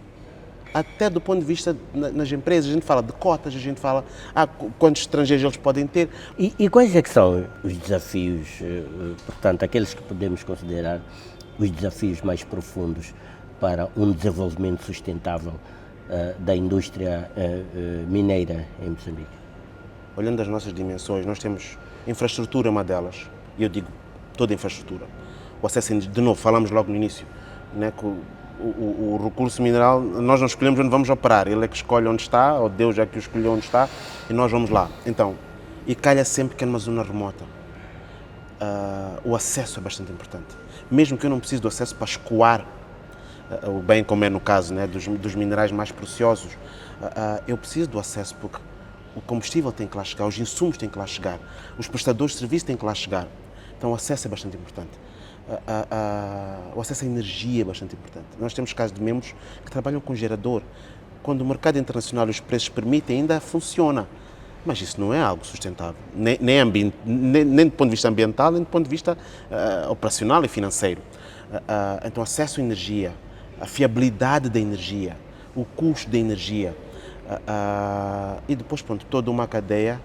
Até do ponto de vista nas empresas, a gente fala de cotas, a gente fala quantos estrangeiros eles podem ter. E quais é que são os desafios, portanto, aqueles que podemos considerar os desafios mais profundos para um desenvolvimento sustentável da indústria mineira em Moçambique? Olhando as nossas dimensões, nós temos infraestrutura, uma delas, e eu digo toda a infraestrutura. O acesso, de novo, falamos logo no início, né, que o recurso mineral, nós não escolhemos onde vamos operar, ele é que escolhe onde está, ou Deus é que o escolheu onde está, e nós vamos lá. Então, e calha sempre que é numa zona remota. O acesso é bastante importante. Mesmo que eu não precise do acesso para escoar o bem, como é no caso, né, dos minerais mais preciosos, eu preciso do acesso porque o combustível tem que lá chegar, os insumos têm que lá chegar, os prestadores de serviço têm que lá chegar. Então o acesso é bastante importante. O acesso à energia é bastante importante. Nós temos casos de membros que trabalham com gerador. Quando o mercado internacional e os preços permitem, ainda funciona. Mas isso não é algo sustentável, nem do ponto de vista ambiental, nem do ponto de vista operacional e financeiro. Então acesso à energia, a fiabilidade da energia, o custo da energia, e depois, pronto, toda uma cadeia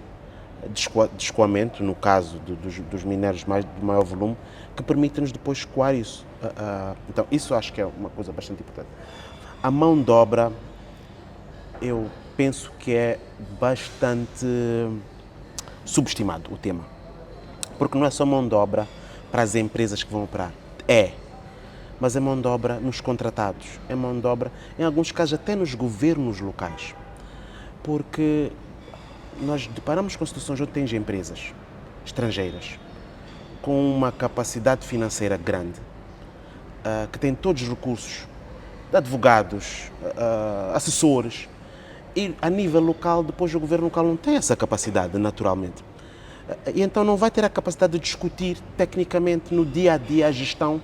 de escoamento, no caso dos minérios de maior volume, que permite-nos depois escoar isso. Então, isso acho que é uma coisa bastante importante. A mão de obra, eu penso que é bastante subestimado o tema. Porque não é só mão de obra para as empresas que vão operar. Mas é mão de obra nos contratados, é mão de obra, em alguns casos, até nos governos locais. Porque nós deparamos com situações onde tens empresas estrangeiras com uma capacidade financeira grande, que têm todos os recursos de advogados, assessores, e a nível local, depois o governo local não tem essa capacidade, naturalmente. E então não vai ter a capacidade de discutir tecnicamente no dia a dia a gestão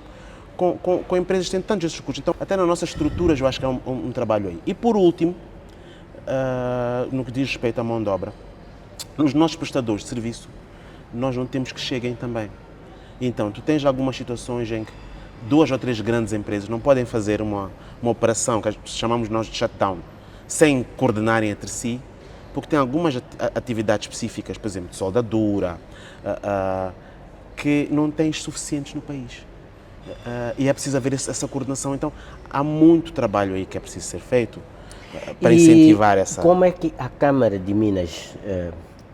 com empresas que têm tantos esses recursos. Então, até nas nossas estruturas, eu acho que há um trabalho aí. E por último, no que diz respeito à mão de obra, nos nossos prestadores de serviço, nós não temos que cheguem também. Então, tu tens algumas situações em que 2 ou 3 grandes empresas não podem fazer uma operação que chamamos nós de shutdown, sem coordenarem entre si, porque tem algumas atividades específicas, por exemplo, de soldadura, que não tens suficientes no país. E é preciso haver essa coordenação. Então, há muito trabalho aí que é preciso ser feito para incentivar essa... Como é que a Câmara de Minas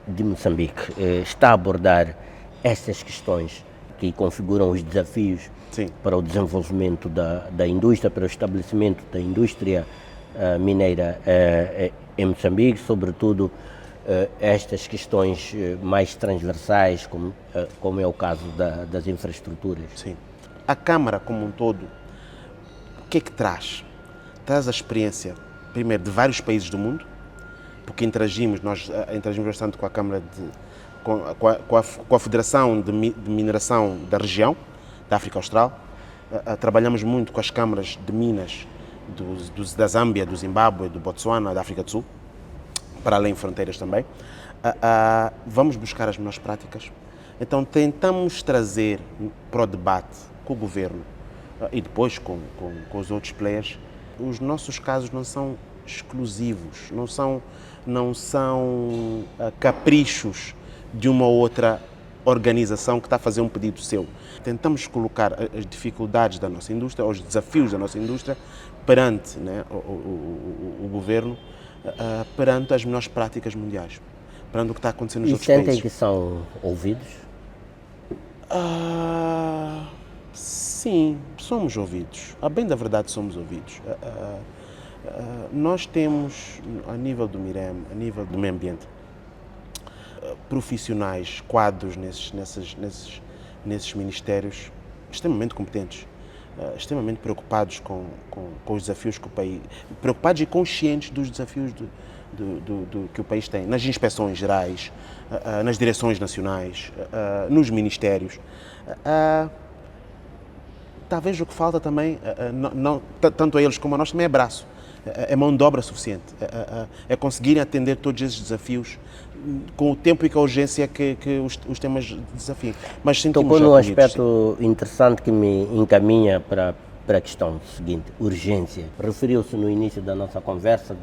de Moçambique está a abordar essas questões que configuram os desafios para o desenvolvimento da indústria, para o estabelecimento da indústria mineira em Moçambique, sobretudo estas questões mais transversais, como é o caso das infraestruturas? Sim. A Câmara, como um todo, o que é que traz? Traz a experiência, primeiro, de vários países do mundo, porque nós interagimos bastante com a Câmara, com a Federação de Mineração da região, da África Austral. Trabalhamos muito com as câmaras de minas da Zâmbia, do Zimbábue, do Botsuana, da África do Sul, para além de fronteiras também. Vamos buscar as melhores práticas. Então tentamos trazer para o debate com o governo e depois com os outros players. Os nossos casos não são exclusivos, não são caprichos de uma outra organização que está a fazer um pedido seu. Tentamos colocar as dificuldades da nossa indústria, os desafios da nossa indústria perante, né, o governo, perante as melhores práticas mundiais, perante o que está acontecendo nos outros países. E sentem que são ouvidos? Sim, somos ouvidos. A bem da verdade, somos ouvidos. Nós temos, a nível do MIREM, a nível do meio ambiente, profissionais, quadros nesses ministérios extremamente competentes. extremamente preocupados com os desafios que o país... Preocupados e conscientes dos desafios que o país tem, nas inspeções gerais, nas direções nacionais, nos ministérios. Talvez o que falta também, tanto a eles como a nós, também é braço, é mão de obra suficiente, é conseguirem atender todos esses desafios com o tempo e com a urgência que os temas desafiam. Mas tocou num aspecto interessante que me encaminha para a questão seguinte, urgência. Referiu-se no início da nossa conversa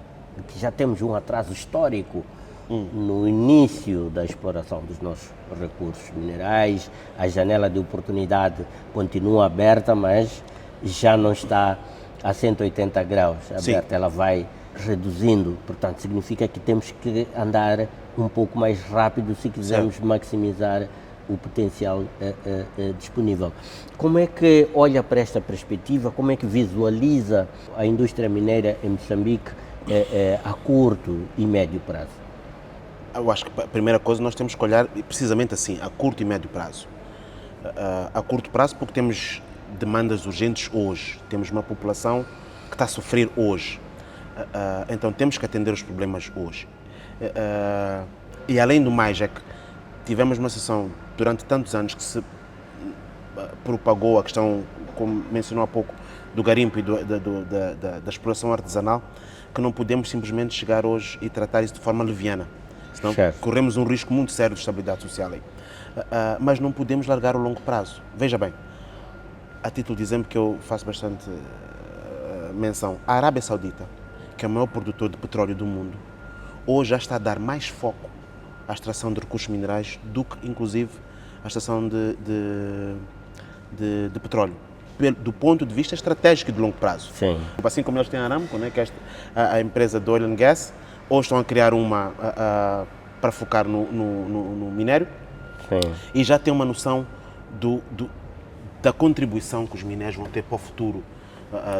que já temos um atraso histórico no início da exploração dos nossos recursos minerais. A janela de oportunidade continua aberta, mas já não está a 180 graus aberta. Sim. Ela vai reduzindo, portanto significa que temos que andar um pouco mais rápido se quisermos maximizar o potencial disponível. Como é que olha para esta perspectiva, como é que visualiza a indústria mineira em Moçambique a curto e médio prazo? Eu acho que a primeira coisa nós temos que olhar precisamente assim, a curto e médio prazo. A curto prazo porque temos demandas urgentes hoje, temos uma população que está a sofrer hoje, então temos que atender os problemas hoje. E além do mais é que tivemos uma situação durante tantos anos que se propagou a questão, como mencionou há pouco, do garimpo e da exploração artesanal, que não podemos simplesmente chegar hoje e tratar isso de forma leviana. Senão corremos um risco muito sério de estabilidade social aí. Mas não podemos largar o longo prazo. Veja bem, a título de exemplo que eu faço bastante menção, a Arábia Saudita, que é o maior produtor de petróleo do mundo, hoje já está a dar mais foco à extração de recursos minerais do que, inclusive, à extração de petróleo, do ponto de vista estratégico e de longo prazo. Sim. Assim como eles têm a Aramco, né, que é a empresa de oil and gas, hoje estão a criar uma para focar no minério. Sim. E já tem uma noção da contribuição que os minérios vão ter para o futuro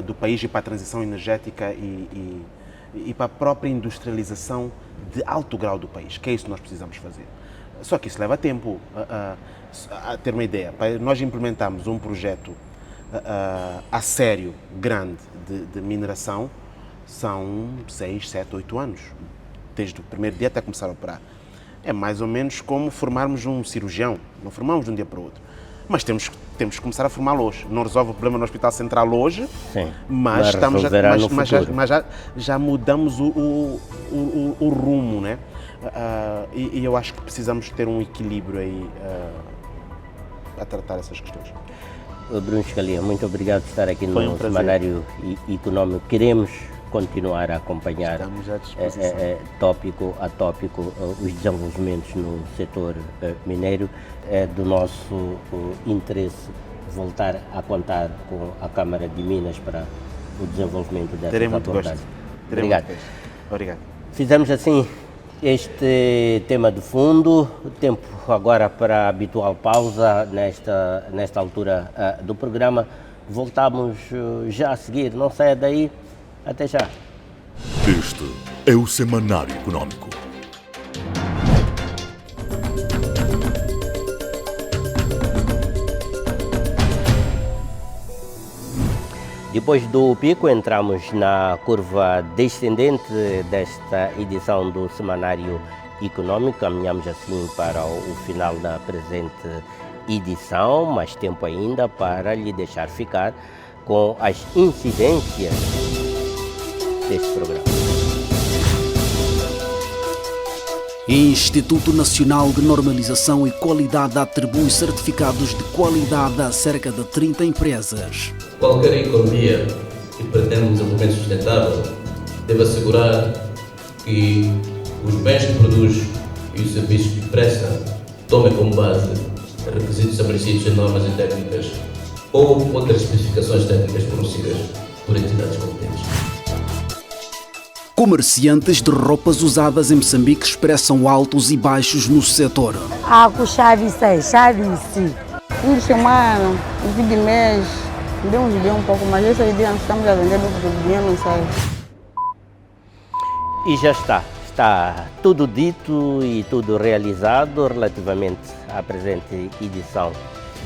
do país e para a transição energética e para a própria industrialização de alto grau do país, que é isso que nós precisamos fazer. Só que isso leva tempo a ter uma ideia. Para nós implementarmos um projeto a sério, grande, de mineração, são 6, 7, 8 anos, desde o primeiro dia até começar a operar. É mais ou menos como formarmos um cirurgião, não formamos de um dia para o outro. Mas temos que começar a formá-lo hoje. Não resolve o problema no Hospital Central hoje, sim, mas já mudamos o rumo, né? E eu acho que precisamos ter um equilíbrio aí a tratar essas questões. Bruno Escalia, muito obrigado por estar aqui no Semanário Económico. Queremos continuar a acompanhar tópico a tópico os desenvolvimentos no setor mineiro. É do nosso interesse voltar a contar com a Câmara de Minas para o desenvolvimento dessa abordagem. Obrigado. Obrigado. Fizemos assim este tema de fundo. O tempo agora para a habitual pausa nesta altura do programa. Voltamos já a seguir. Não saia daí. Até já. Este é o Semanário Económico. Depois do pico, entramos na curva descendente desta edição do Semanário Económico. Caminhamos assim para o final da presente edição, mais tempo ainda para lhe deixar ficar com as incidências deste programa. Instituto Nacional de Normalização e Qualidade atribui certificados de qualidade a cerca de 30 empresas. Qualquer economia que pretende um desenvolvimento sustentável deve assegurar que os bens que produz e os serviços que presta tomem como base requisitos estabelecidos em normas e técnicas ou outras especificações técnicas fornecidas por entidades competentes. Comerciantes de roupas usadas em Moçambique expressam altos e baixos no setor. Chave. Fim de semana, no fim de mês, demos bem um pouco, mas esse dia estamos a vender do dinheiro não sai. E já está tudo dito e tudo realizado relativamente à presente edição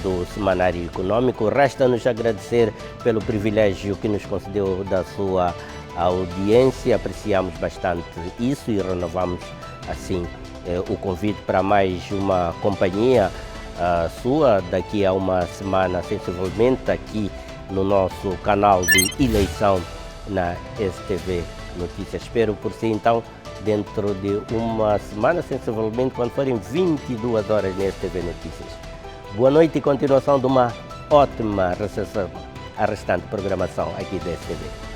do Semanário Econômico. Resta-nos agradecer pelo privilégio que nos concedeu da sua audiência. Apreciamos bastante isso e renovamos assim o convite para mais uma companhia sua daqui a uma semana, sensivelmente, aqui no nosso canal de eleição na STV Notícias. Espero por si, então, dentro de uma semana, sensivelmente, quando forem 22 horas na STV Notícias. Boa noite e continuação de uma ótima recepção à restante programação aqui da STV.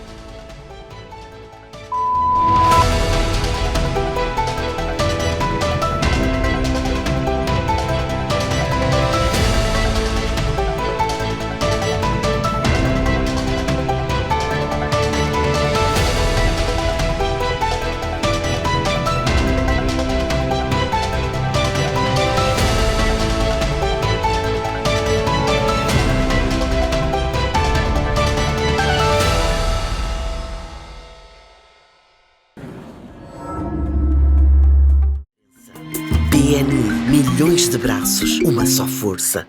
PNI, milhões de braços, uma só força.